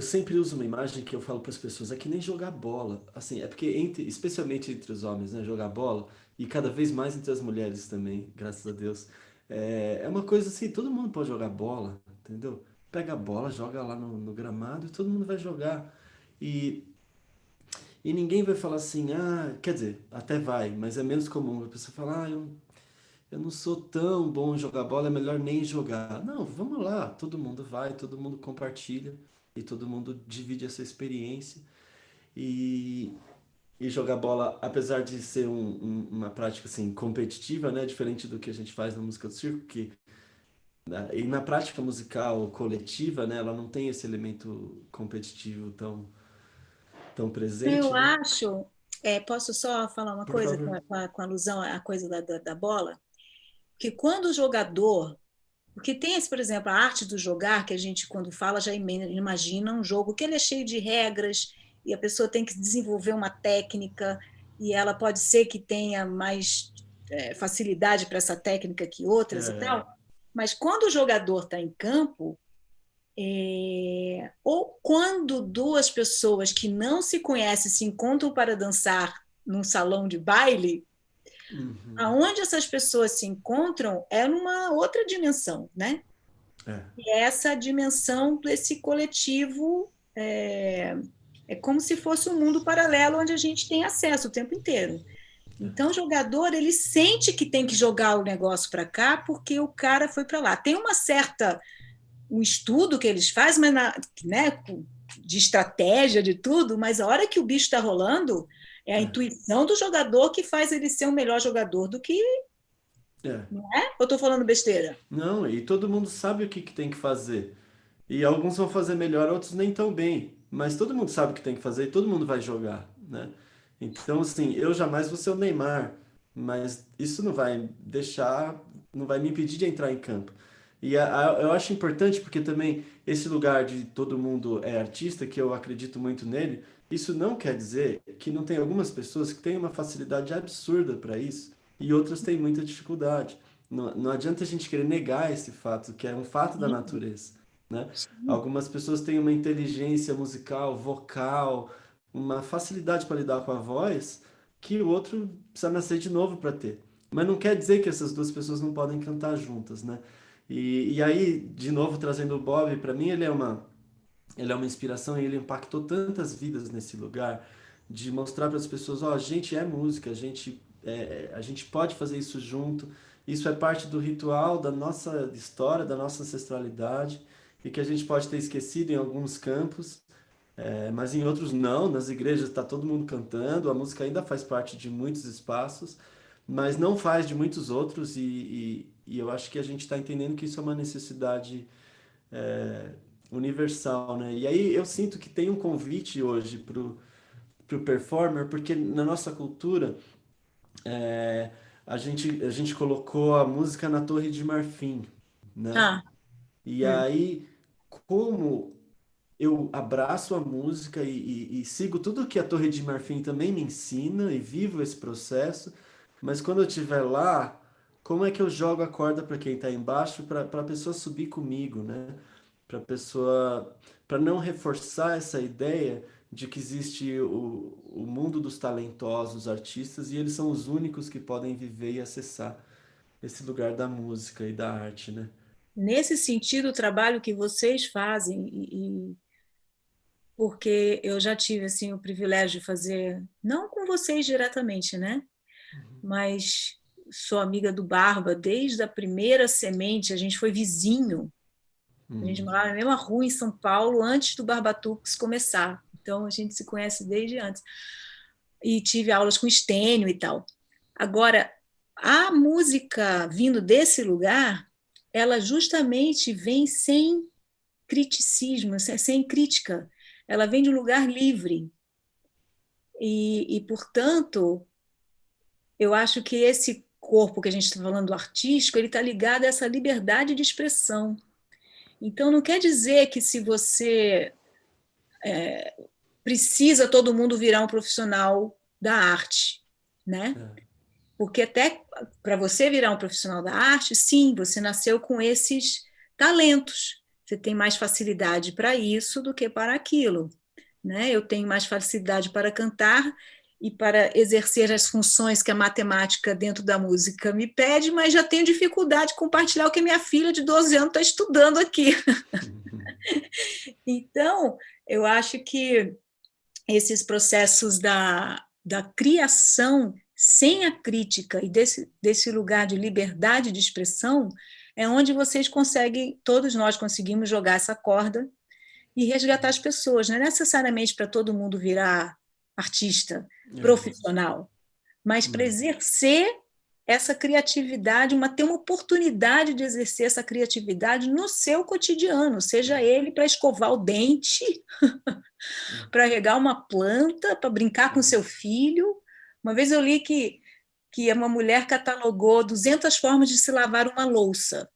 sempre uso uma imagem que eu falo para as pessoas, é que nem jogar bola. Assim, é porque, especialmente entre os homens, né, jogar bola, e cada vez mais entre as mulheres também, graças a Deus. É uma coisa assim, todo mundo pode jogar bola, entendeu? Pega a bola, joga lá no gramado e todo mundo vai jogar. E, e ninguém vai falar assim, quer dizer, até vai, mas é menos comum a pessoa falar, eu não sou tão bom em jogar bola, é melhor nem jogar. Não, vamos lá, todo mundo vai, todo mundo compartilha e todo mundo divide essa experiência. E, e jogar bola, apesar de ser uma prática assim, competitiva, né, diferente do que a gente faz na música do circo, e na prática musical coletiva, né, ela não tem esse elemento competitivo tão presente, Eu né? acho, posso só falar uma Por coisa favor. com alusão à coisa da bola? Que quando o jogador. Porque tem esse, por exemplo, a arte do jogar, que a gente, quando fala, já imagina um jogo que ele é cheio de regras e a pessoa tem que desenvolver uma técnica e ela pode ser que tenha mais facilidade para essa técnica que outras e É, tal. Mas quando o jogador está em campo, ou quando duas pessoas que não se conhecem se encontram para dançar num salão de baile, uhum, aonde essas pessoas se encontram é numa outra dimensão, né? é, E essa dimensão desse coletivo é como se fosse um mundo paralelo onde a gente tem acesso o tempo inteiro. Então, o jogador ele sente que tem que jogar o negócio para cá porque o cara foi para lá. Tem um estudo que eles fazem, mas né, de estratégia de tudo, mas a hora que o bicho está rolando é a é, intuição do jogador que faz ele ser um melhor jogador do que, é. não é? Ou estou falando besteira? Não, e todo mundo sabe o que tem que fazer. E alguns vão fazer melhor, outros nem tão bem. Mas todo mundo sabe o que tem que fazer e todo mundo vai jogar, né? Então, assim, eu jamais vou ser o Neymar, mas isso não vai me impedir de entrar em campo. E eu acho importante porque também esse lugar de todo mundo é artista, que eu acredito muito nele, isso não quer dizer que não tem algumas pessoas que têm uma facilidade absurda para isso e outras têm muita dificuldade. Não adianta a gente querer negar esse fato, que é um fato da Sim, natureza, né? sim. Algumas pessoas têm uma inteligência musical, vocal, uma facilidade para lidar com a voz que o outro precisa nascer de novo para ter. Mas não quer dizer que essas duas pessoas não podem cantar juntas, né? E aí, de novo, trazendo o Bob, para mim ele é uma inspiração e ele impactou tantas vidas nesse lugar de mostrar para as pessoas, ó, a gente é música, a gente pode fazer isso junto, isso é parte do ritual da nossa história, da nossa ancestralidade e que a gente pode ter esquecido em alguns campos, mas em outros não, nas igrejas está todo mundo cantando, a música ainda faz parte de muitos espaços, mas não faz de muitos outros e eu acho que a gente está entendendo que isso é uma necessidade é, universal, né? E aí eu sinto que tem um convite hoje pro performer, porque na nossa cultura é, a gente colocou a música na Torre de Marfim, né? Ah, E hum. aí, como eu abraço a música e sigo tudo que a Torre de Marfim também me ensina e vivo esse processo, mas quando eu estiver lá, como é que eu jogo a corda para quem está embaixo para a pessoa subir comigo, né? Para pessoa, para não reforçar essa ideia de que existe o mundo dos talentosos artistas e eles são os únicos que podem viver e acessar esse lugar da música e da arte, né? Nesse sentido, o trabalho que vocês fazem, porque eu já tive assim o privilégio de fazer, não com vocês diretamente, né? Mas sou amiga do Barba desde a primeira semente, a gente foi vizinho. A gente Uhum. morava na mesma rua em São Paulo antes do Barbatux começar. Então a gente se conhece desde antes. E tive aulas com Estênio e tal. Agora, a música vindo desse lugar, ela justamente vem sem criticismo, sem crítica. Ela vem de um lugar livre. Portanto, eu acho que esse corpo que a gente está falando do artístico, ele está ligado a essa liberdade de expressão. Então, não quer dizer que se você precisa todo mundo virar um profissional da arte, né? É. Porque até para você virar um profissional da arte, sim, você nasceu com esses talentos. Você tem mais facilidade para isso do que para aquilo, né? Eu tenho mais facilidade para cantar e para exercer as funções que a matemática dentro da música me pede, mas já tenho dificuldade de compartilhar o que a minha filha de 12 anos está estudando aqui. Então, eu acho que esses processos da criação sem a crítica e desse lugar de liberdade de expressão é onde vocês conseguem, todos nós conseguimos jogar essa corda e resgatar as pessoas. Não é necessariamente para todo mundo virar artista É. profissional, mas para Uhum. exercer essa criatividade, ter uma oportunidade de exercer essa criatividade no seu cotidiano, seja ele para escovar o dente, para regar uma planta, para brincar com seu filho. Uma vez eu li que uma mulher catalogou 200 formas de se lavar uma louça,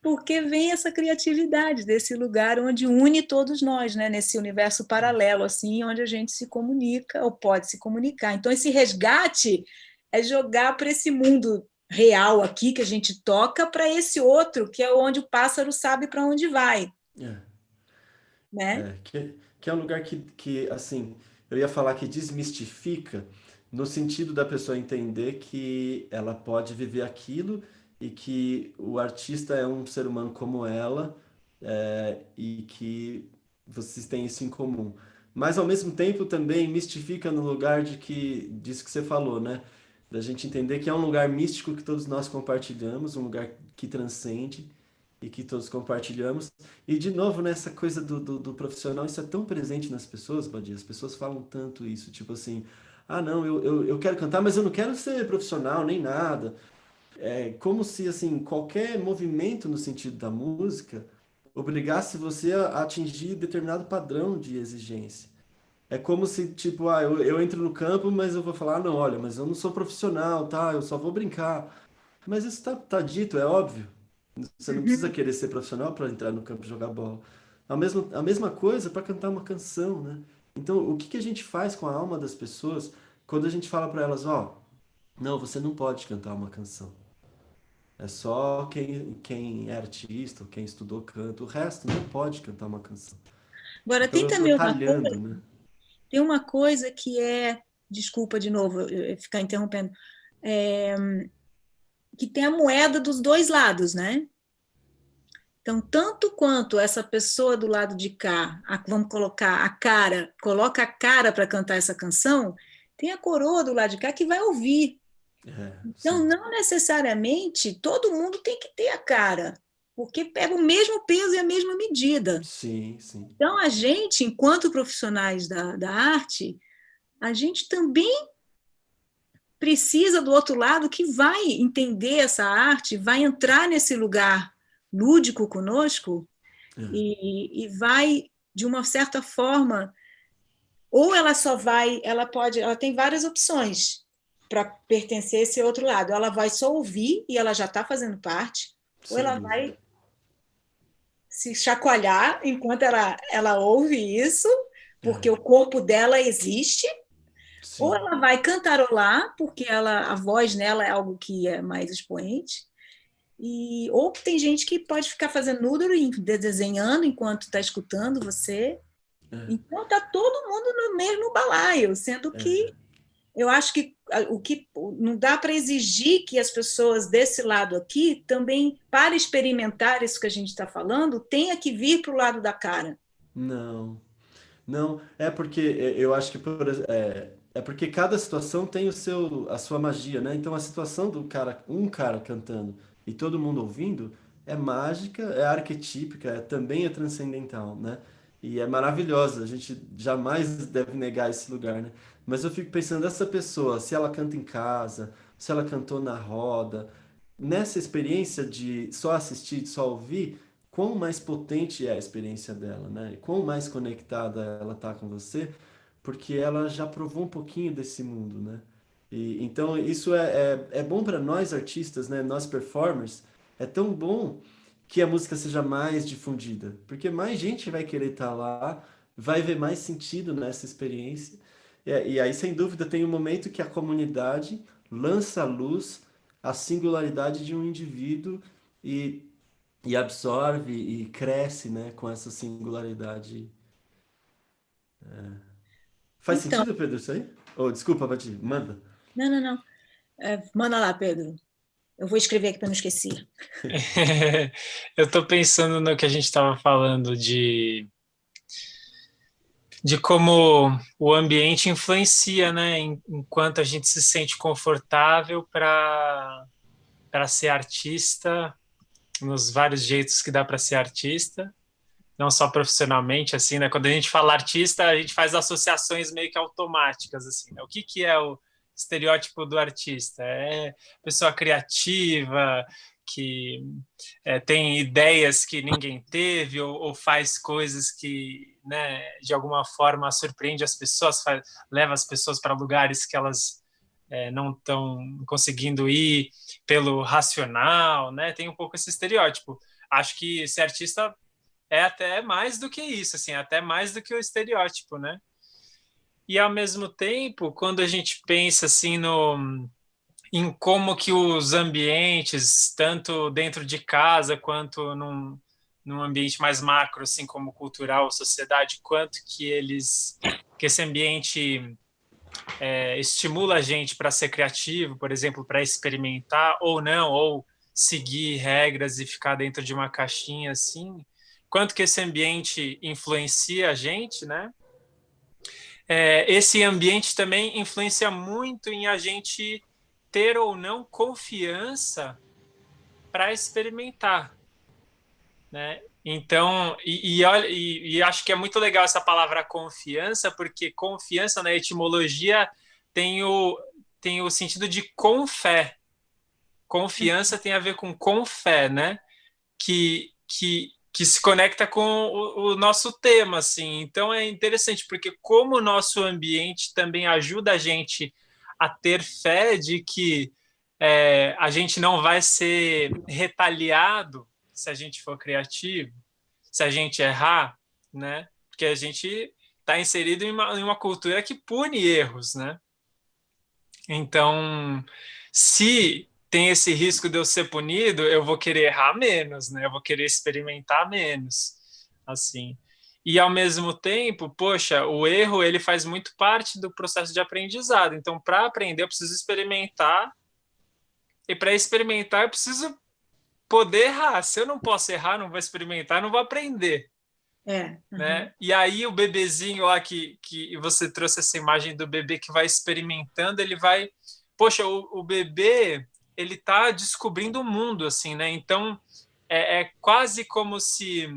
porque vem essa criatividade desse lugar onde une todos nós, né? Nesse universo paralelo, assim, onde a gente se comunica ou pode se comunicar. Então, esse resgate é jogar para esse mundo real aqui que a gente toca para esse outro, que é onde o pássaro sabe para onde vai, É. né? Que é um lugar que, assim, eu ia falar que desmistifica, no sentido da pessoa entender que ela pode viver aquilo e que o artista é um ser humano como ela, e que vocês têm isso em comum. Mas, ao mesmo tempo, também mistifica no lugar disso que você falou, né? Da gente entender que é um lugar místico que todos nós compartilhamos, um lugar que transcende e que todos compartilhamos. E, de novo, nessa coisa do profissional, isso é tão presente nas pessoas, Badia. As pessoas falam tanto isso, tipo assim, ah, não, eu quero cantar, mas eu não quero ser profissional, nem nada. É como se, assim, qualquer movimento no sentido da música obrigasse você a atingir determinado padrão de exigência. É como se, tipo, eu entro no campo, mas eu vou falar, ah, não, olha, mas eu não sou profissional, tá? Eu só vou brincar. Mas isso tá dito, é óbvio. Você não precisa Uhum. querer ser profissional para entrar no campo e jogar bola. A mesma coisa para cantar uma canção, né? Então, o que que a gente faz com a alma das pessoas quando a gente fala para elas, ó, não, você não pode cantar uma canção. É só quem é artista, ou quem estudou canto, o resto não pode cantar uma canção. Agora, Então tem eu tô também uma talhando, coisa, né? tem uma coisa que desculpa de novo eu ficar interrompendo, é, que tem a moeda dos dois lados, né? Então, tanto quanto essa pessoa do lado de cá, vamos colocar a cara, coloca a cara para cantar essa canção, tem a coroa do lado de cá que vai ouvir. É, Então, sim. não necessariamente todo mundo tem que ter a cara, porque pega o mesmo peso e a mesma medida. Sim, sim. Então, a gente, enquanto profissionais da arte, a gente também precisa do outro lado que vai entender essa arte, vai entrar nesse lugar lúdico conosco É, e vai, de uma certa forma, Ou ela só vai, ela tem várias opções para pertencer a esse outro lado. Ela vai só ouvir e ela já está fazendo parte, ou Sem ela dúvida. vai se chacoalhar enquanto ela ouve isso, porque o corpo dela existe, ou Sim. ela vai cantarolar, porque a voz nela é algo que é mais expoente, ou tem gente que pode ficar fazendo noodle, desenhando enquanto está escutando você. É, Então está todo mundo no mesmo balaio, sendo que é. eu acho que o que não dá para exigir que as pessoas desse lado aqui também, para experimentar isso que a gente está falando, tenha que vir para o lado da cara. Não. Não, é porque eu acho que é porque cada situação tem a sua magia, né? Então a situação do cara, um cara cantando e todo mundo ouvindo é mágica, é arquetípica, também é transcendental, né? E é maravilhosa, a gente jamais deve negar esse lugar, né? Mas eu fico pensando, essa pessoa, se ela canta em casa, se ela cantou na roda, nessa experiência de só assistir, de só ouvir, quão mais potente é a experiência dela, né? E quão mais conectada ela tá com você, porque ela já provou um pouquinho desse mundo, né? E então isso é bom para nós artistas, né? Nós performers, é tão bom que a música seja mais difundida, porque mais gente vai querer estar lá, vai ver mais sentido nessa experiência. E aí, sem dúvida, tem um momento que a comunidade lança à luz a singularidade de um indivíduo e absorve e cresce, né, com essa singularidade. Faz Então, sentido, Pedro, isso aí? Oh, desculpa, Bati, manda. não, não, não. Manda lá, Pedro. Eu vou escrever aqui para não esquecer. Eu estou pensando no que a gente estava falando de como o ambiente influencia, né? Enquanto a gente se sente confortável para ser artista, nos vários jeitos que dá para ser artista, não só profissionalmente, assim, né? Quando a gente fala artista, a gente faz associações meio que automáticas, assim, né? O que é o estereótipo do artista? É pessoa criativa, que tem ideias que ninguém teve, ou faz coisas que, né, de alguma forma surpreende as pessoas, leva as pessoas para lugares que elas não estão conseguindo ir pelo racional, né? Tem um pouco esse estereótipo. Acho que ser artista é até mais do que isso, assim, até mais do que o estereótipo, né? E ao mesmo tempo, quando a gente pensa assim em como que os ambientes, tanto dentro de casa quanto num ambiente mais macro, assim como cultural, sociedade, quanto que esse ambiente estimula a gente para ser criativo, por exemplo, para experimentar ou não, ou seguir regras e ficar dentro de uma caixinha assim, quanto que esse ambiente influencia a gente, né? Esse ambiente também influencia muito em a gente ter ou não confiança para experimentar, né? Então, e acho que é muito legal essa palavra confiança, porque confiança na etimologia tem o sentido de com fé. Confiança tem a ver com fé, né? Que se conecta com o nosso tema, assim. Então é interessante, porque como o nosso ambiente também ajuda a gente a ter fé de que a gente não vai ser retaliado se a gente for criativo, se a gente errar, né? Porque a gente está inserido em uma cultura que pune erros, né? Então, se tem esse risco de eu ser punido, eu vou querer errar menos, né? Eu vou querer experimentar menos, assim. E ao mesmo tempo, poxa, o erro ele faz muito parte do processo de aprendizado. Então, para aprender, eu preciso experimentar. E para experimentar, eu preciso poder errar. Se eu não posso errar, não vou experimentar, não vou aprender. Né? E aí o bebezinho lá que você trouxe essa imagem do bebê que vai experimentando, ele vai, poxa, o bebê ele está descobrindo o mundo assim, né? Então é quase como se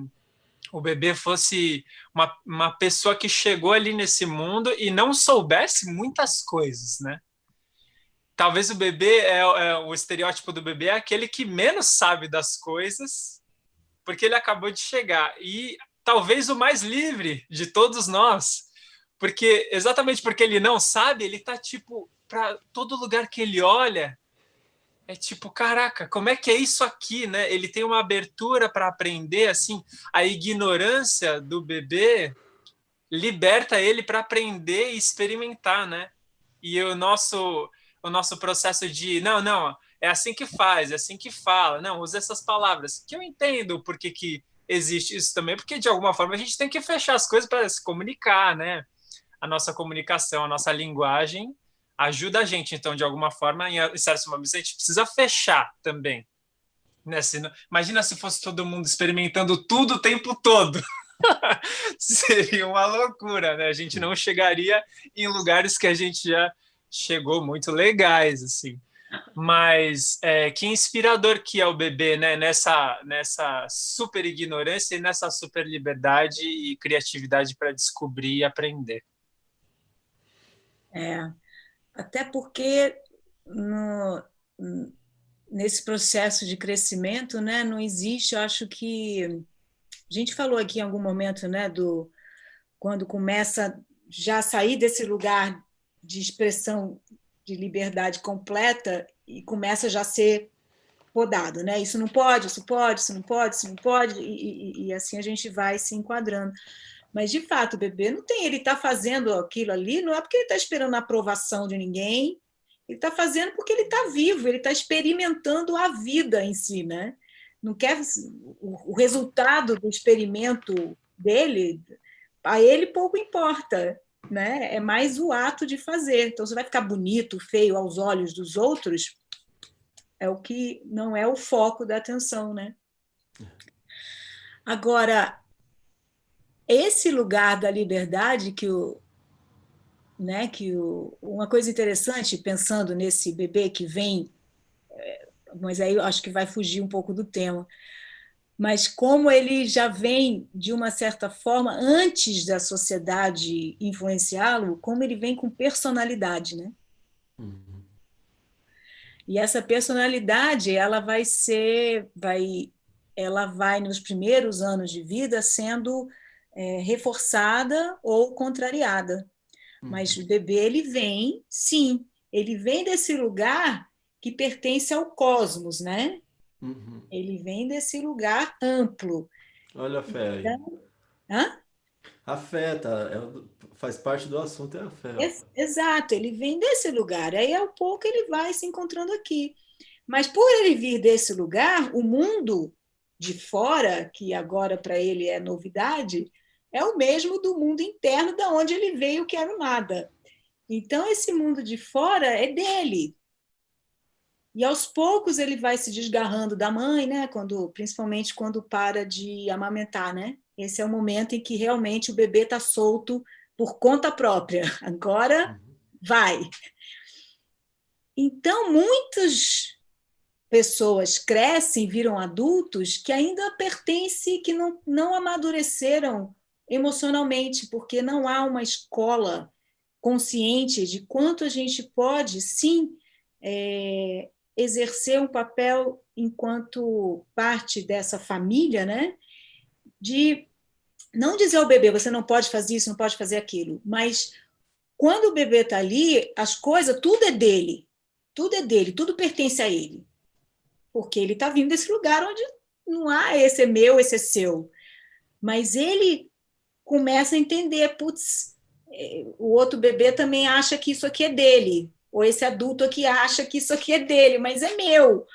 o bebê fosse uma pessoa que chegou ali nesse mundo e não soubesse muitas coisas, né? Talvez o bebê o estereótipo do bebê é aquele que menos sabe das coisas porque ele acabou de chegar. E talvez o mais livre de todos nós, Exatamente porque ele não sabe, ele tá tipo, para todo lugar que ele olha, é tipo, caraca, como é que é isso aqui, né? Ele tem uma abertura para aprender, assim, a ignorância do bebê liberta ele para aprender e experimentar, né? E o nosso processo de, não, é assim que faz, é assim que fala, não, usa essas palavras, que eu entendo porque que existe isso também, porque de alguma forma a gente tem que fechar as coisas para se comunicar, né? A nossa comunicação, a nossa linguagem ajuda a gente, então, de alguma forma, em certos momentos a gente precisa fechar também, né? Imagina se fosse todo mundo experimentando tudo o tempo todo. Seria uma loucura, né? A gente não chegaria em lugares que a gente já chegou muito legais, assim. Mas que inspirador que é o bebê, né? Nessa super ignorância e nessa super liberdade e criatividade para descobrir e aprender. Até porque nesse processo de crescimento, né, não existe, eu acho que a gente falou aqui em algum momento, né, quando começa já a sair desse lugar de expressão de liberdade completa e começa já a ser podado, né? Isso não pode, isso pode, isso não pode, isso não pode, e assim a gente vai se enquadrando. Mas, de fato, o bebê não tem, ele está fazendo aquilo ali, não é porque ele está esperando a aprovação de ninguém, ele está fazendo porque ele está vivo, ele está experimentando a vida em si, né? Não quer o resultado do experimento dele, a ele pouco importa, né? É mais o ato de fazer. Então, você vai ficar bonito, feio aos olhos dos outros, é o que não é o foco da atenção, né? Agora, esse lugar da liberdade uma coisa interessante, pensando nesse bebê que vem, mas aí eu acho que vai fugir um pouco do tema, mas como ele já vem, de uma certa forma, antes da sociedade influenciá-lo, como ele vem com personalidade, né? E essa personalidade, ela vai nos primeiros anos de vida sendo reforçada ou contrariada. Mas o bebê, ele vem, sim, ele vem desse lugar que pertence ao cosmos, né? Ele vem desse lugar amplo. Olha a fé aí. Então, hã? A fé faz parte do assunto, é a fé. Exato, ele vem desse lugar. Aí, ao pouco, ele vai se encontrando aqui. Mas, por ele vir desse lugar, o mundo de fora, que agora para ele é novidade, é o mesmo do mundo interno, da onde ele veio, que era o nada. Então, esse mundo de fora é dele. E aos poucos ele vai se desgarrando da mãe, né? Principalmente quando para de amamentar, né? Esse é o momento em que realmente o bebê está solto por conta própria. Agora vai. Então, muitas pessoas crescem, viram adultos que ainda pertencem, que não amadureceram emocionalmente, porque não há uma escola consciente de quanto a gente pode, sim, exercer um papel enquanto parte dessa família, né? De não dizer ao bebê, você não pode fazer isso, não pode fazer aquilo, mas quando o bebê está ali, as coisas, tudo é dele, tudo pertence a ele, porque ele está vindo desse lugar onde não há esse é meu, esse é seu, mas ele começa a entender, putz, o outro bebê também acha que isso aqui é dele, ou esse adulto aqui acha que isso aqui é dele, mas é meu.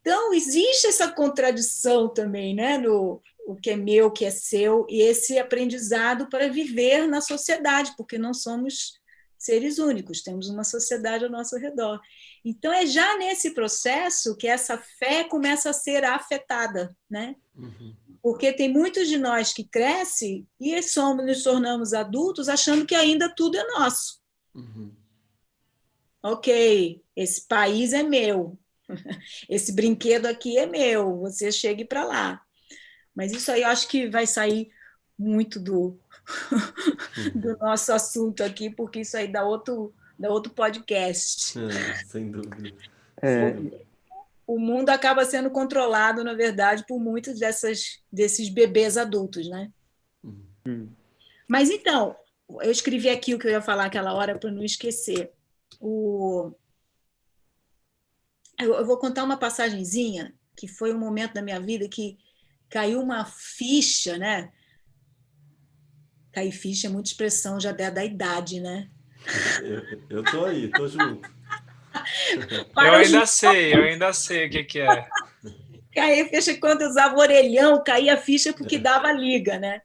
Então, existe essa contradição também, né? No o que é meu, o que é seu, e esse aprendizado para viver na sociedade, porque não somos seres únicos, temos uma sociedade ao nosso redor. Então, é já nesse processo que essa fé começa a ser afetada, né? Porque tem muitos de nós que crescem e nos tornamos adultos achando que ainda tudo é nosso. Ok, esse país é meu, esse brinquedo aqui é meu, você chegue para lá. Mas isso aí eu acho que vai sair muito do nosso assunto aqui, porque isso aí dá outro podcast. Sem dúvida. O mundo acaba sendo controlado, na verdade, por muitos desses bebês adultos, né? Mas então, eu escrevi aqui o que eu ia falar aquela hora para não esquecer. Eu vou contar uma passagenzinha que foi um momento da minha vida que caiu uma ficha, né? Cair ficha é muita expressão já da idade, né? Eu tô aí, tô junto. Eu ainda sei o que é. Cair ficha quando eu usava orelhão, caía ficha porque dava liga, né?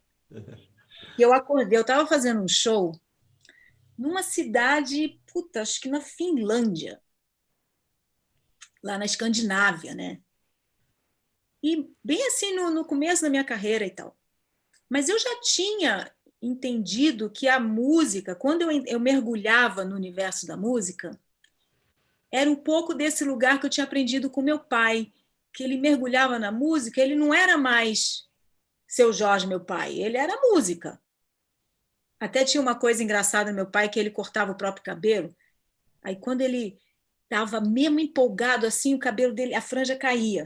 E eu acordei, eu estava fazendo um show numa cidade, puta, acho que na Finlândia, lá na Escandinávia, né? E bem assim no começo da minha carreira e tal. Mas eu já tinha entendido que a música, quando eu mergulhava no universo da música, era um pouco desse lugar que eu tinha aprendido com meu pai, que ele mergulhava na música, ele não era mais Seu Jorge, meu pai, ele era música. Até tinha uma coisa engraçada, meu pai, que ele cortava o próprio cabelo, aí quando ele estava mesmo empolgado assim, o cabelo dele, a franja caía.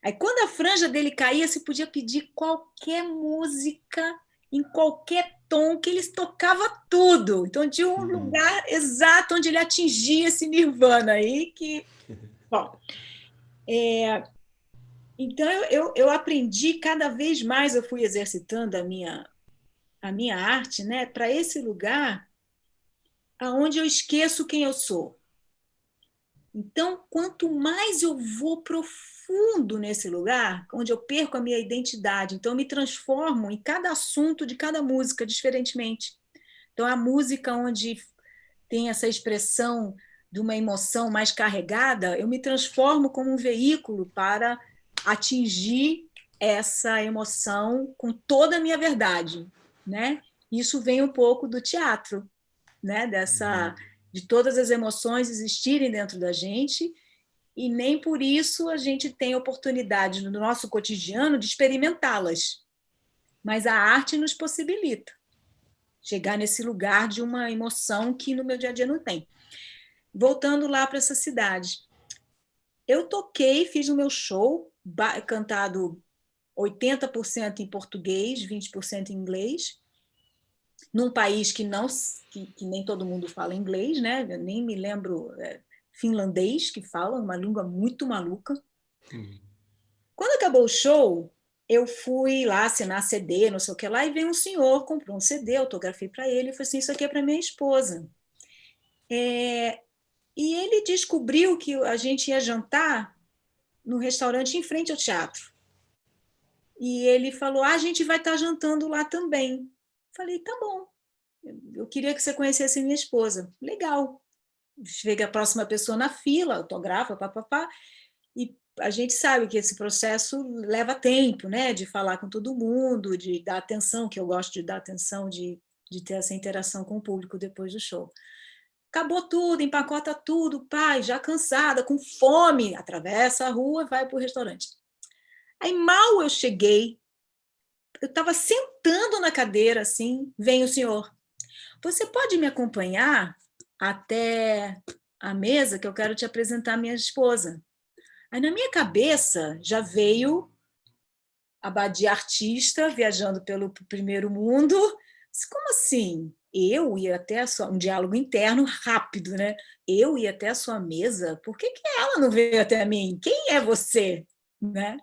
Aí, quando a franja dele caía, você podia pedir qualquer música, em qualquer tom, que ele tocava tudo. Então, tinha um lugar exato onde ele atingia esse nirvana aí. Bom, então, eu aprendi, cada vez mais eu fui exercitando a minha arte, né, para esse lugar aonde eu esqueço quem eu sou. Então, quanto mais eu vou profundo nesse lugar, onde eu perco a minha identidade, então eu me transformo em cada assunto de cada música, diferentemente. Então, a música onde tem essa expressão de uma emoção mais carregada, eu me transformo como um veículo para atingir essa emoção com toda a minha verdade, né? Isso vem um pouco do teatro, né? De todas as emoções existirem dentro da gente, e nem por isso a gente tem oportunidade no nosso cotidiano de experimentá-las. Mas a arte nos possibilita chegar nesse lugar de uma emoção que no meu dia a dia não tem. Voltando lá para essa cidade. Eu toquei, fiz o meu show, cantado 80% em português, 20% em inglês, num país que nem todo mundo fala inglês, né? Eu nem me lembro finlandês que fala, uma língua muito maluca. Quando acabou o show, eu fui lá assinar CD, não sei o que lá, e veio um senhor, comprou um CD, autografei para ele, e falei assim, isso aqui é para minha esposa. E ele descobriu que a gente ia jantar no restaurante em frente ao teatro. E ele falou, a gente vai estar jantando lá também. Falei, tá bom. Eu queria que você conhecesse minha esposa. Legal. Chega a próxima pessoa na fila, autografa, papapá, e a gente sabe que esse processo leva tempo, né? De falar com todo mundo, de dar atenção, que eu gosto de dar atenção, de ter essa interação com o público depois do show. Acabou tudo, empacota tudo, pai, já cansada, com fome, atravessa a rua, vai para o restaurante. Aí mal eu cheguei, eu estava sentando na cadeira, assim, vem o senhor. Você pode me acompanhar até a mesa que eu quero te apresentar a minha esposa? Aí na minha cabeça já veio a Badia artista viajando pelo primeiro mundo. Como assim? Eu ia até um diálogo interno rápido, né? Eu ia até a sua mesa? Por que ela não veio até mim? Quem é você? Né?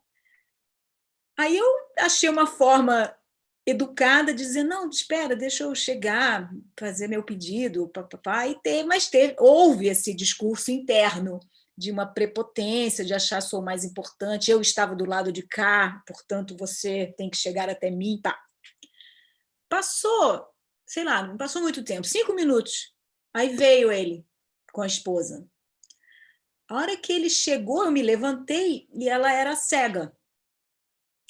Aí eu achei uma forma educada de dizer, não, espera, deixa eu chegar, fazer meu pedido, papapá, mas houve esse discurso interno de uma prepotência, de achar sou mais importante, eu estava do lado de cá, portanto você tem que chegar até mim, pá. Passou, sei lá, não passou muito tempo, 5 minutos, aí veio ele com a esposa. A hora que ele chegou, eu me levantei e ela era cega.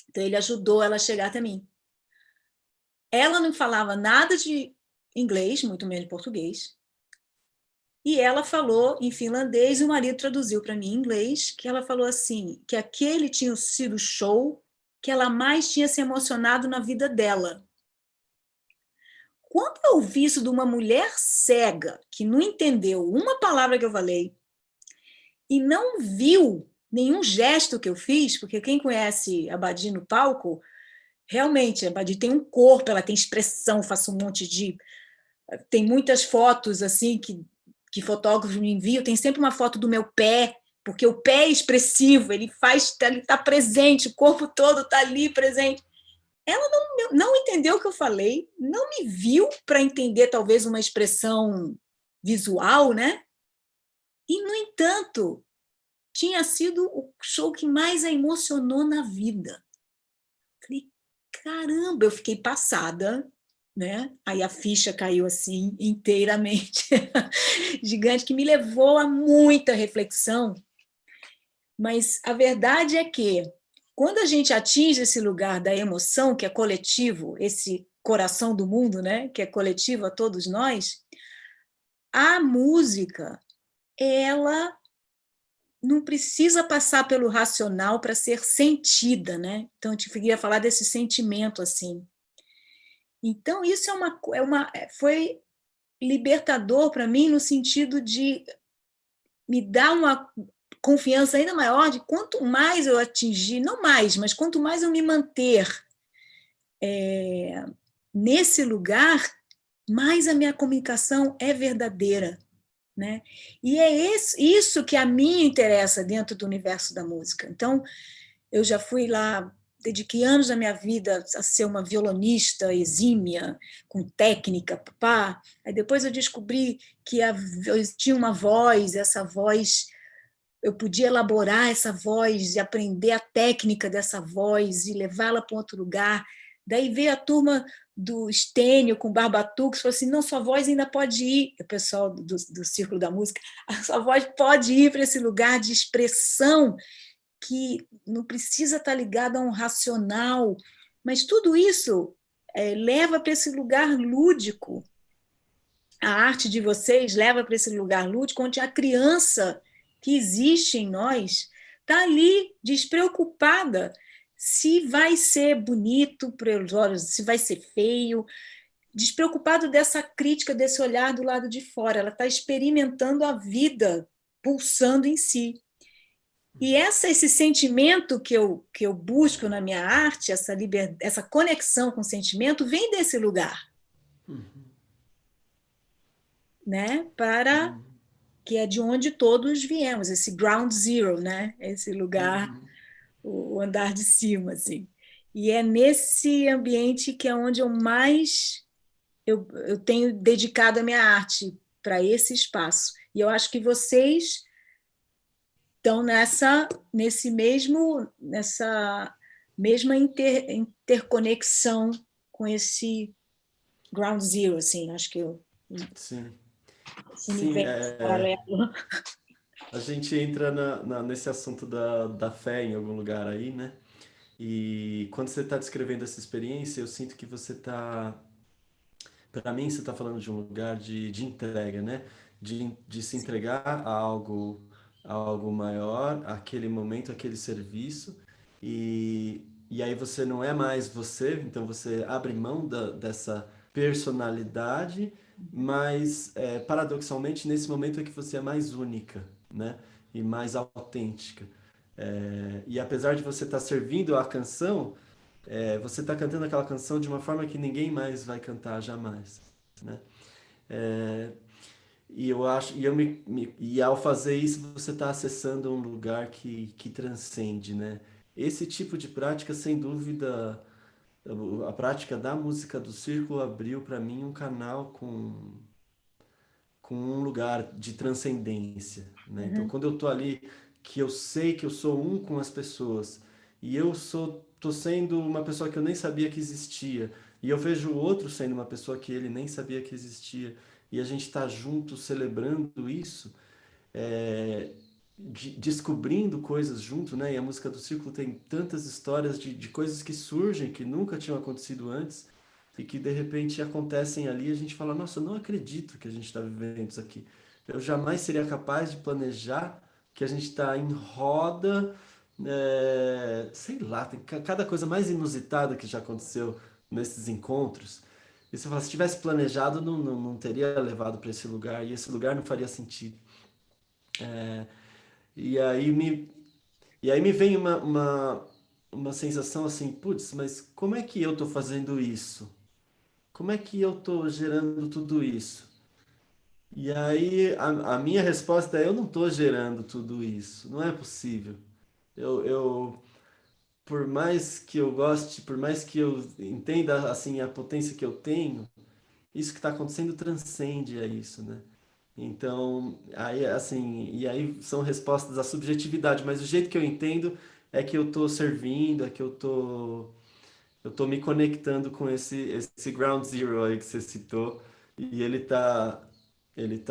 Então ele ajudou ela a chegar até mim. Ela não falava nada de inglês, muito menos de português. E ela falou em finlandês, e o marido traduziu para mim em inglês, que ela falou assim, que aquele tinha sido o show que ela mais tinha se emocionado na vida dela. Quando eu ouvi isso de uma mulher cega, que não entendeu uma palavra que eu falei, e não viu nenhum gesto que eu fiz, porque quem conhece a Badi no palco realmente, a Badi tem um corpo, ela tem expressão, faço um monte de... Tem muitas fotos assim que fotógrafos me enviam, tem sempre uma foto do meu pé, porque o pé é expressivo, ele está presente, o corpo todo está ali presente. Ela não entendeu o que eu falei, não me viu para entender talvez uma expressão visual, né? E, no entanto, tinha sido o show que mais a emocionou na vida. Falei, caramba, eu fiquei passada, né? Aí a ficha caiu assim inteiramente, gigante, que me levou a muita reflexão. Mas a verdade é que quando a gente atinge esse lugar da emoção, que é coletivo, esse coração do mundo, né? Que é coletivo a todos nós, a música, ela não precisa passar pelo racional para ser sentida, né? Então, eu te queria falar desse sentimento assim. Então, isso foi libertador para mim no sentido de me dar uma confiança ainda maior de quanto mais eu atingir, não mais, mas quanto mais eu me manter nesse lugar, mais a minha comunicação é verdadeira, né? E é isso que a mim interessa dentro do universo da música. Então, eu já fui lá, dediquei anos da minha vida a ser uma violonista exímia, com técnica, papá. Aí depois eu descobri que eu tinha uma voz, essa voz, eu podia elaborar essa voz e aprender a técnica dessa voz e levá-la para outro lugar. Daí veio a turma do Estênio com Barbatuques, falou assim, não, sua voz ainda pode ir, o pessoal do Círculo da Música, a sua voz pode ir para esse lugar de expressão que não precisa estar ligado a um racional, mas tudo isso leva para esse lugar lúdico. A arte de vocês leva para esse lugar lúdico, onde a criança que existe em nós está ali despreocupada se vai ser bonito para os olhos, se vai ser feio, despreocupado dessa crítica, desse olhar do lado de fora. Ela está experimentando a vida pulsando em si. E esse sentimento que eu busco na minha arte, essa conexão com o sentimento, vem desse lugar. Né? Que é de onde todos viemos, esse ground zero, né? Esse lugar, o andar de cima, assim. E é nesse ambiente que é onde eu tenho dedicado a minha arte para esse espaço. E eu acho que vocês estão nessa mesma interconexão com esse ground zero, assim, acho que Sim. esse Sim, universo paralelo. a gente entra nesse assunto da fé em algum lugar aí, né? E quando você está descrevendo essa experiência, eu sinto que você está... Para mim, você está falando de um lugar de entrega, né? De se entregar a algo maior, aquele momento, aquele serviço. E aí você não é mais você, então você abre mão dessa personalidade, mas paradoxalmente, nesse momento é que você é mais única, né? E mais autêntica. E apesar de você estar servindo a canção, você está cantando aquela canção de uma forma que ninguém mais vai cantar jamais, né? É, e eu acho, e ao fazer isso você está acessando um lugar que transcende, né? Esse tipo de prática, sem dúvida, a prática da música do círculo abriu para mim um canal com um lugar de transcendência, né? Então, quando eu tô ali, que eu sei que eu sou um com as pessoas e tô sendo uma pessoa que eu nem sabia que existia e eu vejo o outro sendo uma pessoa que ele nem sabia que existia e a gente tá junto celebrando isso, descobrindo coisas junto, né? E a música do círculo tem tantas histórias de coisas que surgem que nunca tinham acontecido antes e que de repente acontecem ali e a gente fala, nossa, eu não acredito que a gente está vivendo isso aqui. Eu jamais seria capaz de planejar que a gente está em roda, sei lá, tem cada coisa mais inusitada que já aconteceu nesses encontros. E você fala, se tivesse planejado, não teria levado para esse lugar e esse lugar não faria sentido. E aí me vem uma sensação assim, putz, mas como é que eu estou fazendo isso? Como é que eu estou gerando tudo isso? E aí a minha resposta é, eu não estou gerando tudo isso, não é possível. Eu, por mais que eu goste, por mais que eu entenda assim a potência que eu tenho, isso que está acontecendo transcende a isso, né? Então, aí assim, e aí são respostas à subjetividade, mas o jeito que eu entendo é que eu estou servindo, é que eu tô me conectando com esse ground zero aí que você citou, e ele tá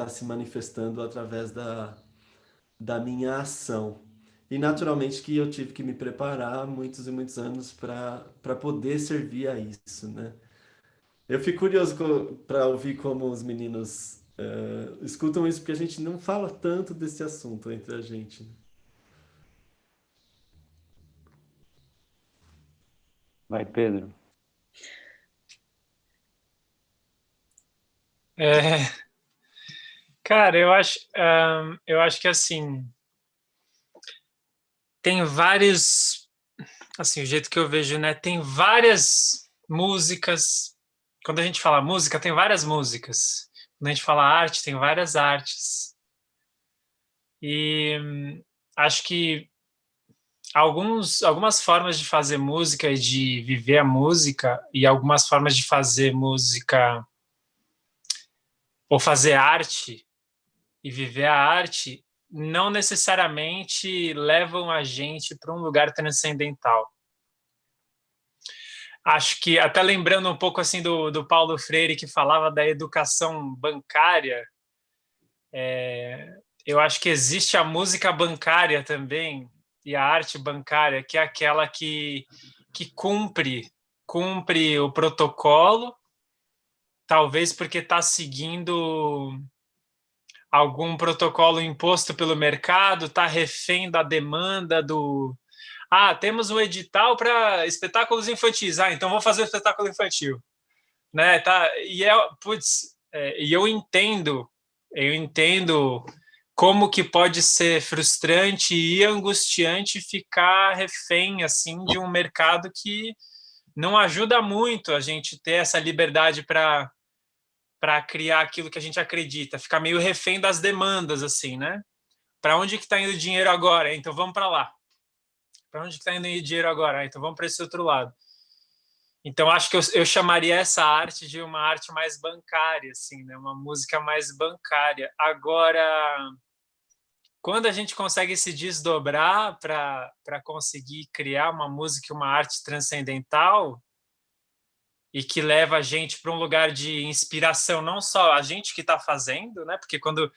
se manifestando através da minha ação. E naturalmente que eu tive que me preparar muitos e muitos anos para poder servir a isso, né? Eu fico curioso para ouvir como os meninos escutam isso, porque a gente não fala tanto desse assunto entre a gente, né? Vai, Pedro. É, cara, eu acho que assim tem vários, assim, o jeito que eu vejo, né? Tem várias músicas. Quando a gente fala música, tem várias músicas. Quando a gente fala arte, tem várias artes. E acho que algumas formas de fazer música e de viver a música, e algumas formas de fazer música ou fazer arte e viver a arte, não necessariamente levam a gente para um lugar transcendental. Acho que, até lembrando um pouco assim do Paulo Freire, que falava da educação bancária, eu acho que existe a música bancária também, e a arte bancária, que é aquela que cumpre o protocolo, talvez porque está seguindo algum protocolo imposto pelo mercado, está refém da demanda do. Ah, temos um edital para espetáculos infantis. Ah, então vou fazer um espetáculo infantil, né? Tá? E eu entendo como que pode ser frustrante e angustiante ficar refém assim de um mercado que não ajuda muito a gente ter essa liberdade para criar aquilo que a gente acredita, ficar meio refém das demandas assim, né? Para onde que está indo o dinheiro agora? Então vamos para lá. Para onde que está indo o dinheiro agora? Então vamos para esse outro lado. Então acho que eu chamaria essa arte de uma arte mais bancária, assim, né? Uma música mais bancária. Agora, quando a gente consegue se desdobrar para conseguir criar uma música e uma arte transcendental e que leva a gente para um lugar de inspiração, não só a gente que está fazendo, né? Porque quando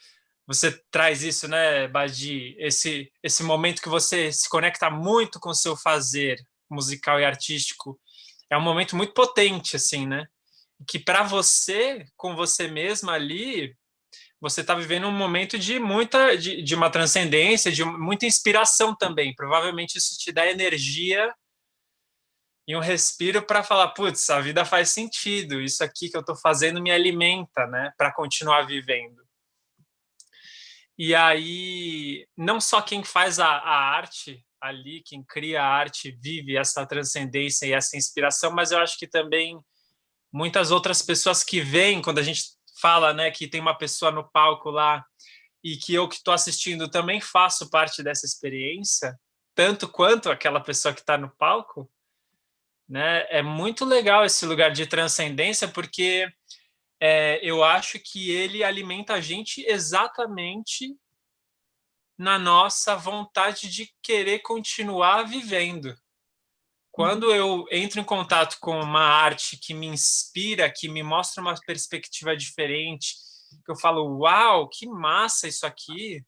você traz isso, né, Badi, esse momento que você se conecta muito com o seu fazer musical e artístico, é um momento muito potente, assim, né? Que para você, com você mesma ali, você está vivendo um momento de uma transcendência, de muita inspiração também. Provavelmente isso te dá energia e um respiro para falar, putz, a vida faz sentido, isso aqui que eu estou fazendo me alimenta, né, para continuar vivendo. E aí, não só quem faz a arte ali, quem cria a arte, vive essa transcendência e essa inspiração, mas eu acho que também muitas outras pessoas que vêm, quando a gente fala, né, que tem uma pessoa no palco lá e que eu que estou assistindo também faço parte dessa experiência, tanto quanto aquela pessoa que está no palco, né? É muito legal esse lugar de transcendência, porque eu acho que ele alimenta a gente exatamente na nossa vontade de querer continuar vivendo. Quando eu entro em contato com uma arte que me inspira, que me mostra uma perspectiva diferente, que eu falo, uau, que massa isso aqui,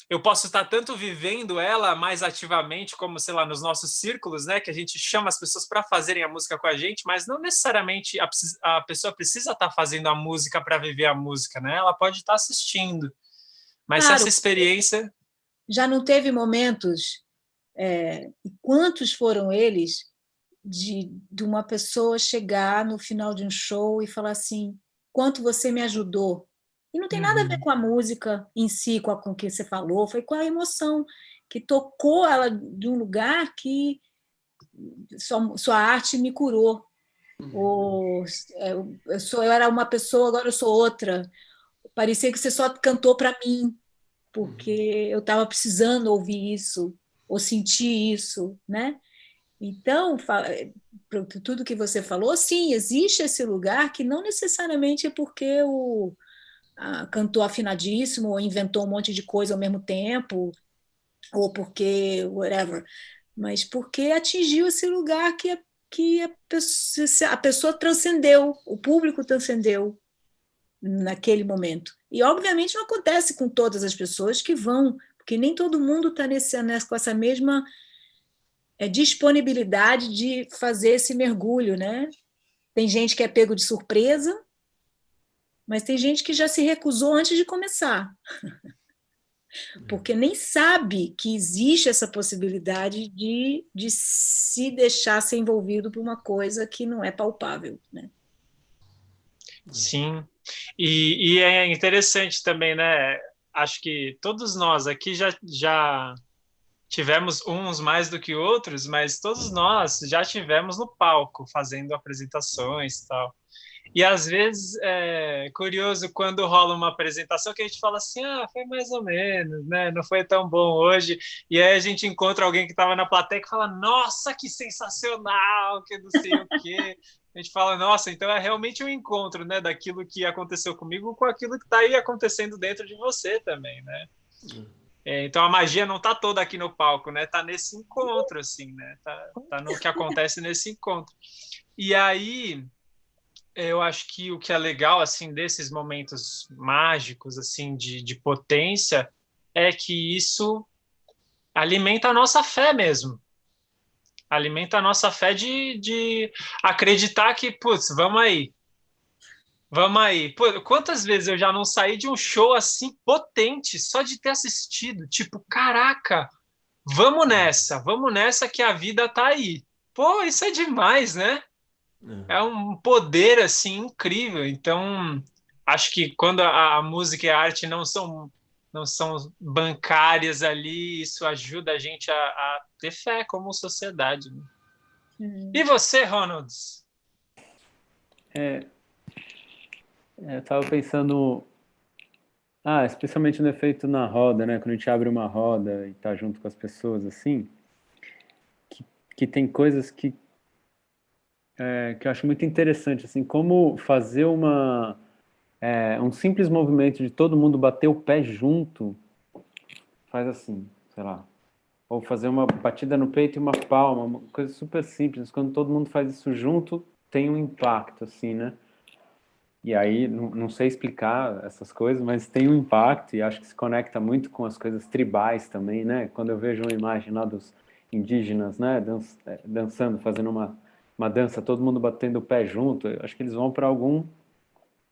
eu posso estar tanto vivendo ela mais ativamente, como, sei lá, nos nossos círculos, né, que a gente chama as pessoas para fazerem a música com a gente, mas não necessariamente a pessoa precisa estar fazendo a música para viver a música, né? Ela pode estar assistindo. Mas Claro, essa experiência... já não teve momentos, e quantos foram eles, de uma pessoa chegar no final de um show e falar assim, quanto você me ajudou. E não tem nada a ver Uhum. com a música em si, com o que você falou, foi com a emoção que tocou ela de um lugar que sua arte me curou. Ou, eu era uma pessoa, agora eu sou outra. Parecia que você só cantou para mim, porque eu estava precisando ouvir isso, ou sentir isso, né? Então, tudo que você falou, sim, existe esse lugar que não necessariamente é porque cantou afinadíssimo, ou inventou um monte de coisa ao mesmo tempo, ou porque whatever, mas porque atingiu esse lugar que a pessoa transcendeu, o público transcendeu naquele momento. E, obviamente, não acontece com todas as pessoas que vão, porque nem todo mundo está com essa mesma disponibilidade de fazer esse mergulho, né? Tem gente que é pego de surpresa, mas tem gente que já se recusou antes de começar, porque nem sabe que existe essa possibilidade de se deixar ser envolvido por uma coisa que não é palpável, né? Sim, e é interessante também, né? Acho que todos nós aqui já tivemos uns mais do que outros, mas todos nós já tivemos no palco fazendo apresentações e tal. E às vezes é curioso quando rola uma apresentação que a gente fala assim, foi mais ou menos, né? Não foi tão bom hoje. E aí a gente encontra alguém que estava na plateia que fala, nossa, que sensacional, que não sei o quê. A gente fala, nossa, então é realmente um encontro, né? Daquilo que aconteceu comigo com aquilo que está aí acontecendo dentro de você também, né? Então a magia não está toda aqui no palco, né? Tá nesse encontro, assim, né? Tá no que acontece nesse encontro. E aí eu acho que o que é legal assim desses momentos mágicos assim de potência é que isso alimenta a nossa fé mesmo, alimenta a nossa fé de acreditar que, putz, vamos aí. Pô, quantas vezes eu já não saí de um show assim potente só de ter assistido, tipo, caraca, vamos nessa que a vida tá aí. Pô, isso é demais, né? É um poder assim incrível. Então, acho que quando a música e a arte não são bancárias ali, isso ajuda a gente a ter fé como sociedade, né? E você, Ronalds? Eu estava pensando, especialmente no efeito na roda, né? Quando a gente abre uma roda e tá junto com as pessoas, assim, que tem coisas que eu acho muito interessante, assim, como fazer um simples movimento de todo mundo bater o pé junto, faz assim, sei lá, ou fazer uma batida no peito e uma palma, uma coisa super simples. Quando todo mundo faz isso junto, tem um impacto, assim, né? E aí, não sei explicar essas coisas, mas tem um impacto e acho que se conecta muito com as coisas tribais também, né? Quando eu vejo uma imagem lá dos indígenas, né, dançando, fazendo uma dança, todo mundo batendo o pé junto, eu acho que eles vão para algum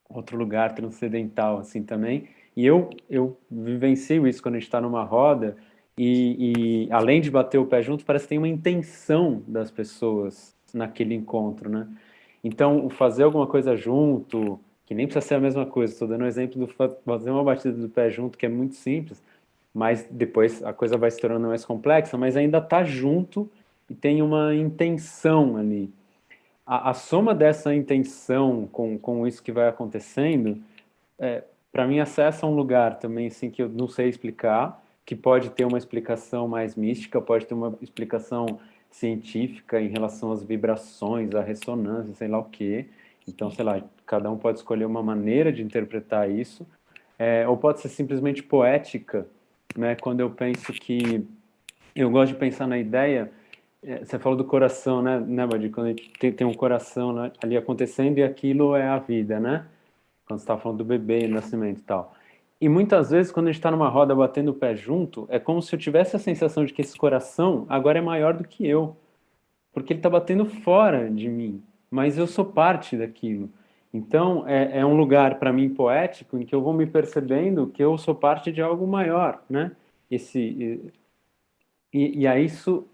outro lugar transcendental, assim, também. E eu vivencio isso quando a gente está numa roda e além de bater o pé junto, parece que tem uma intenção das pessoas naquele encontro, né? Então, o fazer alguma coisa junto, que nem precisa ser a mesma coisa, estou dando um exemplo do fazer uma batida do pé junto, que é muito simples, mas depois a coisa vai se tornando mais complexa, mas ainda está junto e tem uma intenção ali. A soma dessa intenção com isso que vai acontecendo, para mim, acessa um lugar também assim, que eu não sei explicar, que pode ter uma explicação mais mística, pode ter uma explicação científica em relação às vibrações, à ressonância, sei lá o quê. Então, sei lá, cada um pode escolher uma maneira de interpretar isso, ou pode ser simplesmente poética, né? Quando eu penso que... Eu gosto de pensar na ideia... Você falou do coração, né, Badi? Quando a gente tem um coração, né, ali acontecendo e aquilo é a vida, né? Quando você estava falando do bebê, nascimento e tal. E muitas vezes, quando a gente está numa roda batendo o pé junto, é como se eu tivesse a sensação de que esse coração agora é maior do que eu. Porque ele está batendo fora de mim. Mas eu sou parte daquilo. Então, é um lugar, para mim, poético, em que eu vou me percebendo que eu sou parte de algo maior, né? E aí isso,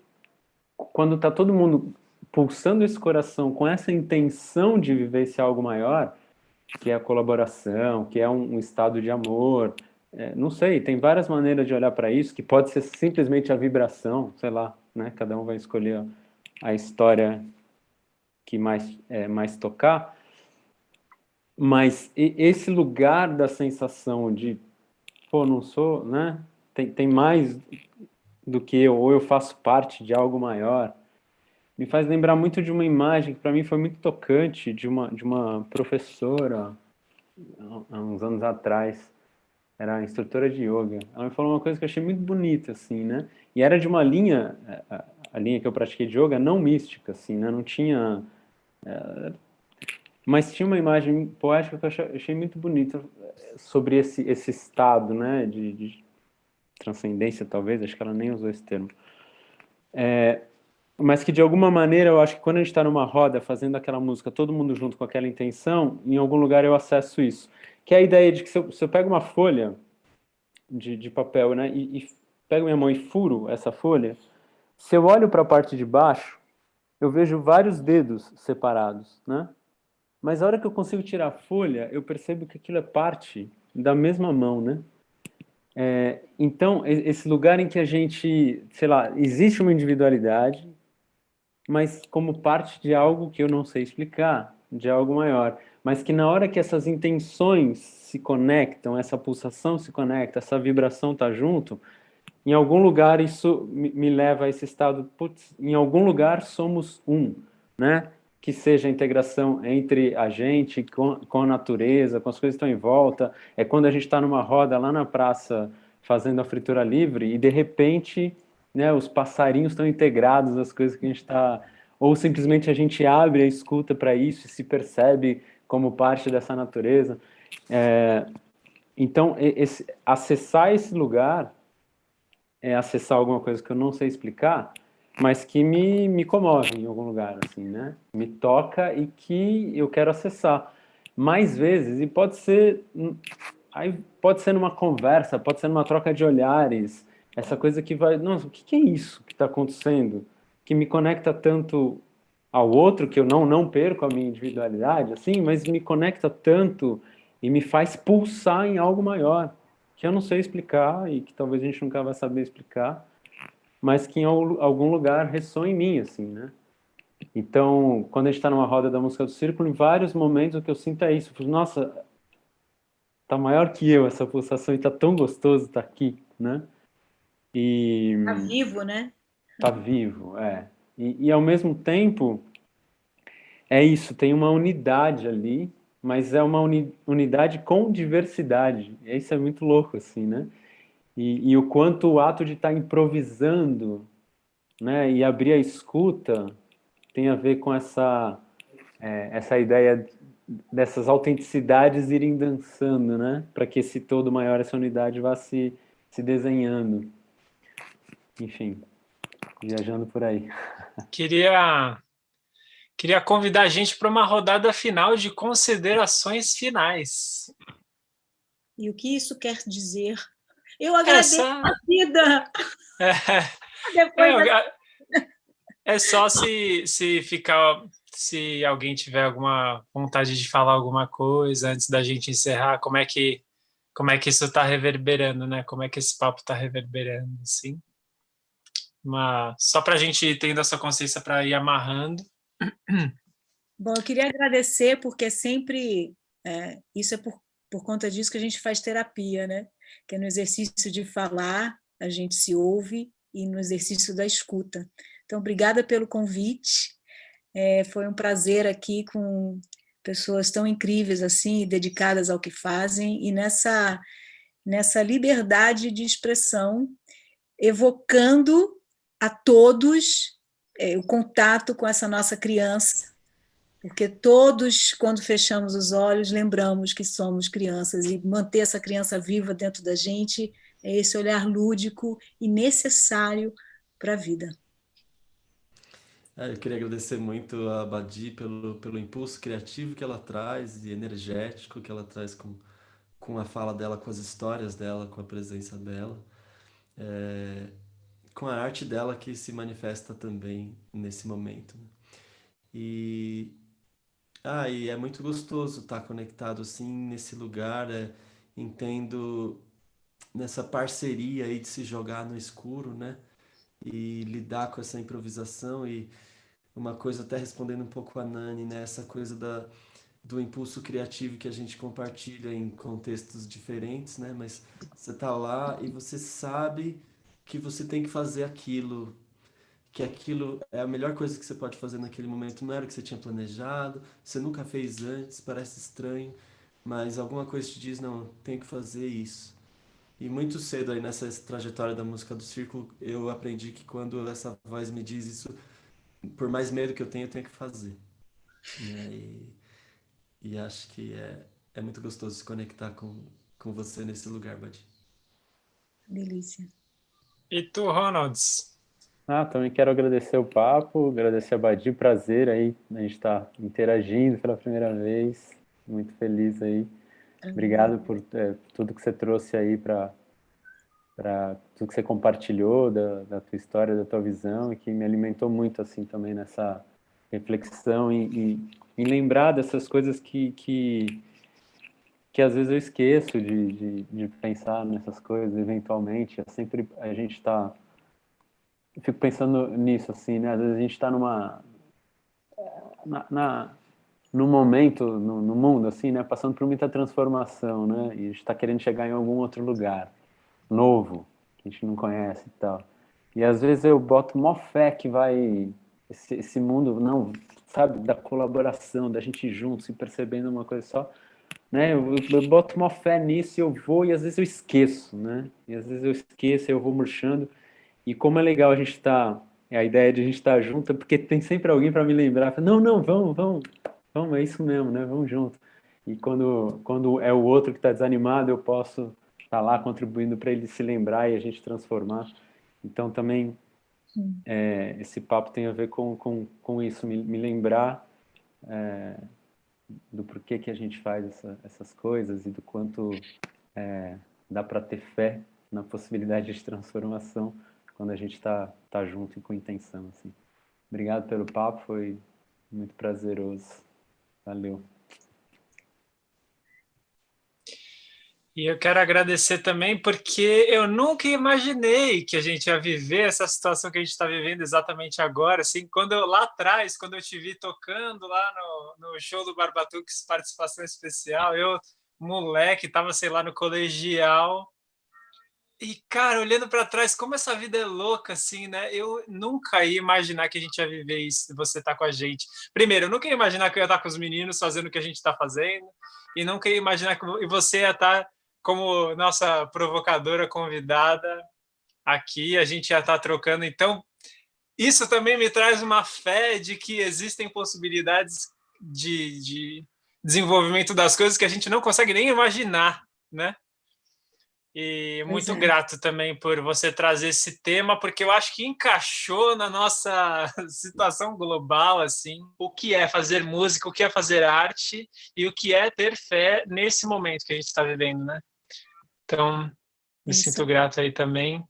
quando está todo mundo pulsando esse coração com essa intenção de viver esse algo maior, que é a colaboração, que é um estado de amor, não sei, tem várias maneiras de olhar para isso, que pode ser simplesmente a vibração, sei lá, né? Cada um vai escolher a história que mais tocar, mas esse lugar da sensação de, pô, não sou, né? Tem mais do que eu, ou eu faço parte de algo maior, me faz lembrar muito de uma imagem que para mim foi muito tocante, de uma professora, há uns anos atrás, era instrutora de yoga. Ela me falou uma coisa que eu achei muito bonita, assim, né? E era de uma linha, a linha que eu pratiquei de yoga, não mística, assim, né? Não tinha... Mas tinha uma imagem poética que eu achei muito bonita sobre esse estado, né? De transcendência, talvez, acho que ela nem usou esse termo. Mas que, de alguma maneira, eu acho que quando a gente está numa roda, fazendo aquela música, todo mundo junto com aquela intenção, em algum lugar eu acesso isso. Que é a ideia de que se eu pego uma folha de papel, né, e pego minha mão e furo essa folha, se eu olho para a parte de baixo, eu vejo vários dedos separados, né? Mas a hora que eu consigo tirar a folha, eu percebo que aquilo é parte da mesma mão, né? Então, esse lugar em que a gente, sei lá, existe uma individualidade, mas como parte de algo que eu não sei explicar, de algo maior. Mas que na hora que essas intenções se conectam, essa pulsação se conecta, essa vibração está junto, em algum lugar isso me leva a esse estado, putz, em algum lugar somos um, né? Que seja a integração entre a gente, com a natureza, com as coisas que estão em volta. É quando a gente está numa roda lá na praça fazendo a fritura livre e de repente, né, os passarinhos estão integrados às coisas que a gente está... Ou simplesmente a gente abre a escuta para isso e se percebe como parte dessa natureza. Então, acessar esse lugar acessar alguma coisa que eu não sei explicar, mas que me comove em algum lugar, assim, né? Me toca e que eu quero acessar. Mais vezes, e aí pode ser numa conversa, pode ser numa troca de olhares, essa coisa que vai, nossa, o que é isso que está acontecendo? Que me conecta tanto ao outro, que eu não perco a minha individualidade, assim, mas me conecta tanto e me faz pulsar em algo maior, que eu não sei explicar e que talvez a gente nunca vai saber explicar, mas que em algum lugar ressoa em mim, assim, né? Então, quando a gente está numa roda da música do círculo, em vários momentos o que eu sinto é isso. Eu falo, nossa, tá maior que eu essa pulsação e tá tão gostoso estar aqui, né? E Tá vivo, né? tá vivo, é. E ao mesmo tempo, é isso, tem uma unidade ali, mas é uma unidade com diversidade. E isso é muito louco, assim, né? E o quanto o ato de estar improvisando, né, e abrir a escuta tem a ver com essa ideia dessas autenticidades irem dançando, né, para que esse todo maior, essa unidade vá se desenhando. Enfim, viajando por aí. Queria convidar a gente para uma rodada final de considerações finais. E o que isso quer dizer? Eu agradeço Essa a vida. é, Depois da... é só se alguém tiver alguma vontade de falar alguma coisa antes da gente encerrar, como é que isso está reverberando, né? Como é que esse papo está reverberando, assim. Só para a gente ir tendo essa consciência para ir amarrando. Bom, eu queria agradecer, porque sempre isso é por conta disso que a gente faz terapia, né? Que é no exercício de falar, a gente se ouve, e no exercício da escuta. Então, obrigada pelo convite. Foi um prazer aqui com pessoas tão incríveis assim, dedicadas ao que fazem, e nessa liberdade de expressão, evocando a todos o contato com essa nossa criança, porque todos, quando fechamos os olhos, lembramos que somos crianças, e manter essa criança viva dentro da gente é esse olhar lúdico e necessário para a vida. Eu queria agradecer muito a Badi pelo impulso criativo que ela traz e energético que ela traz com a fala dela, com as histórias dela, com a presença dela, com a arte dela que se manifesta também nesse momento, né? E, e é muito gostoso estar conectado assim nesse lugar. Entendo nessa parceria aí de se jogar no escuro, né? E lidar com essa improvisação e uma coisa até respondendo um pouco a Nani, né? Essa coisa do impulso criativo que a gente compartilha em contextos diferentes, né? Mas você tá lá e você sabe que você tem que fazer aquilo, que aquilo é a melhor coisa que você pode fazer naquele momento. Não era o que você tinha planejado, você nunca fez antes, parece estranho, mas alguma coisa te diz, não, tem que fazer isso. E muito cedo aí nessa trajetória da música do círculo, eu aprendi que quando essa voz me diz isso, por mais medo que eu tenho que fazer. Né? E acho que é muito gostoso se conectar com você nesse lugar, Badi. Delícia. E tu, Ronalds? Também quero agradecer o papo, agradecer a Badi, prazer aí, a gente estar interagindo pela primeira vez, muito feliz aí. Obrigado por tudo que você trouxe aí para tudo que você compartilhou da tua história, da tua visão, e que me alimentou muito assim também nessa reflexão e lembrar dessas coisas que às vezes eu esqueço de pensar nessas coisas eventualmente. É sempre a gente está... Eu fico pensando nisso, assim, né? Às vezes a gente está num momento no mundo, assim, né? Passando por muita transformação, né? E a gente está querendo chegar em algum outro lugar novo, que a gente não conhece e tal. E às vezes eu boto mó fé que vai... Esse mundo, não, sabe? Da colaboração, da gente junto, se percebendo uma coisa só, né? Eu boto uma fé nisso e eu vou, e às vezes eu esqueço, né? E às vezes eu esqueço, eu vou murchando. E como é legal a gente estar, a ideia de a gente estar junto, porque tem sempre alguém para me lembrar, fala, não, vamos, é isso mesmo, né? Vamos junto. E quando é o outro que está desanimado, eu posso estar lá contribuindo para ele se lembrar e a gente transformar. Então também esse papo tem a ver com isso, me lembrar do porquê que a gente faz essas coisas e do quanto dá para ter fé na possibilidade de transformação quando a gente tá junto e com intenção, assim. Obrigado pelo papo, foi muito prazeroso. Valeu. E eu quero agradecer também porque eu nunca imaginei que a gente ia viver essa situação que a gente está vivendo exatamente agora. Assim, lá atrás, quando eu te vi tocando lá no show do Barbatuques, participação especial, eu, moleque, estava, sei lá, no colegial. E, cara, olhando para trás, como essa vida é louca, assim, né? Eu nunca ia imaginar que a gente ia viver isso, você tá com a gente. Primeiro, eu nunca ia imaginar que eu ia estar com os meninos fazendo o que a gente está fazendo, e nunca ia imaginar que você ia estar como nossa provocadora convidada aqui, a gente ia estar trocando. Então, isso também me traz uma fé de que existem possibilidades de desenvolvimento das coisas que a gente não consegue nem imaginar, né? E muito grato também por você trazer esse tema, porque eu acho que encaixou na nossa situação global, assim, o que é fazer música, o que é fazer arte e o que é ter fé nesse momento que a gente está vivendo, né? Então, me sinto grato aí também.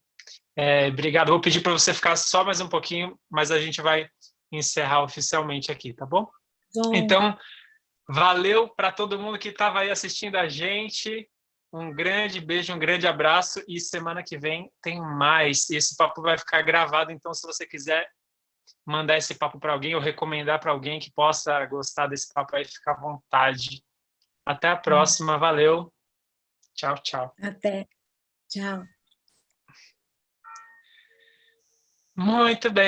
Obrigado. Vou pedir para você ficar só mais um pouquinho, mas a gente vai encerrar oficialmente aqui, tá bom? Então, valeu para todo mundo que estava aí assistindo a gente. Um grande beijo, um grande abraço e semana que vem tem mais. E esse papo vai ficar gravado, então se você quiser mandar esse papo para alguém ou recomendar para alguém que possa gostar desse papo aí, fica à vontade. Até a próxima, valeu. Tchau, tchau. Até. Tchau. Muito bem.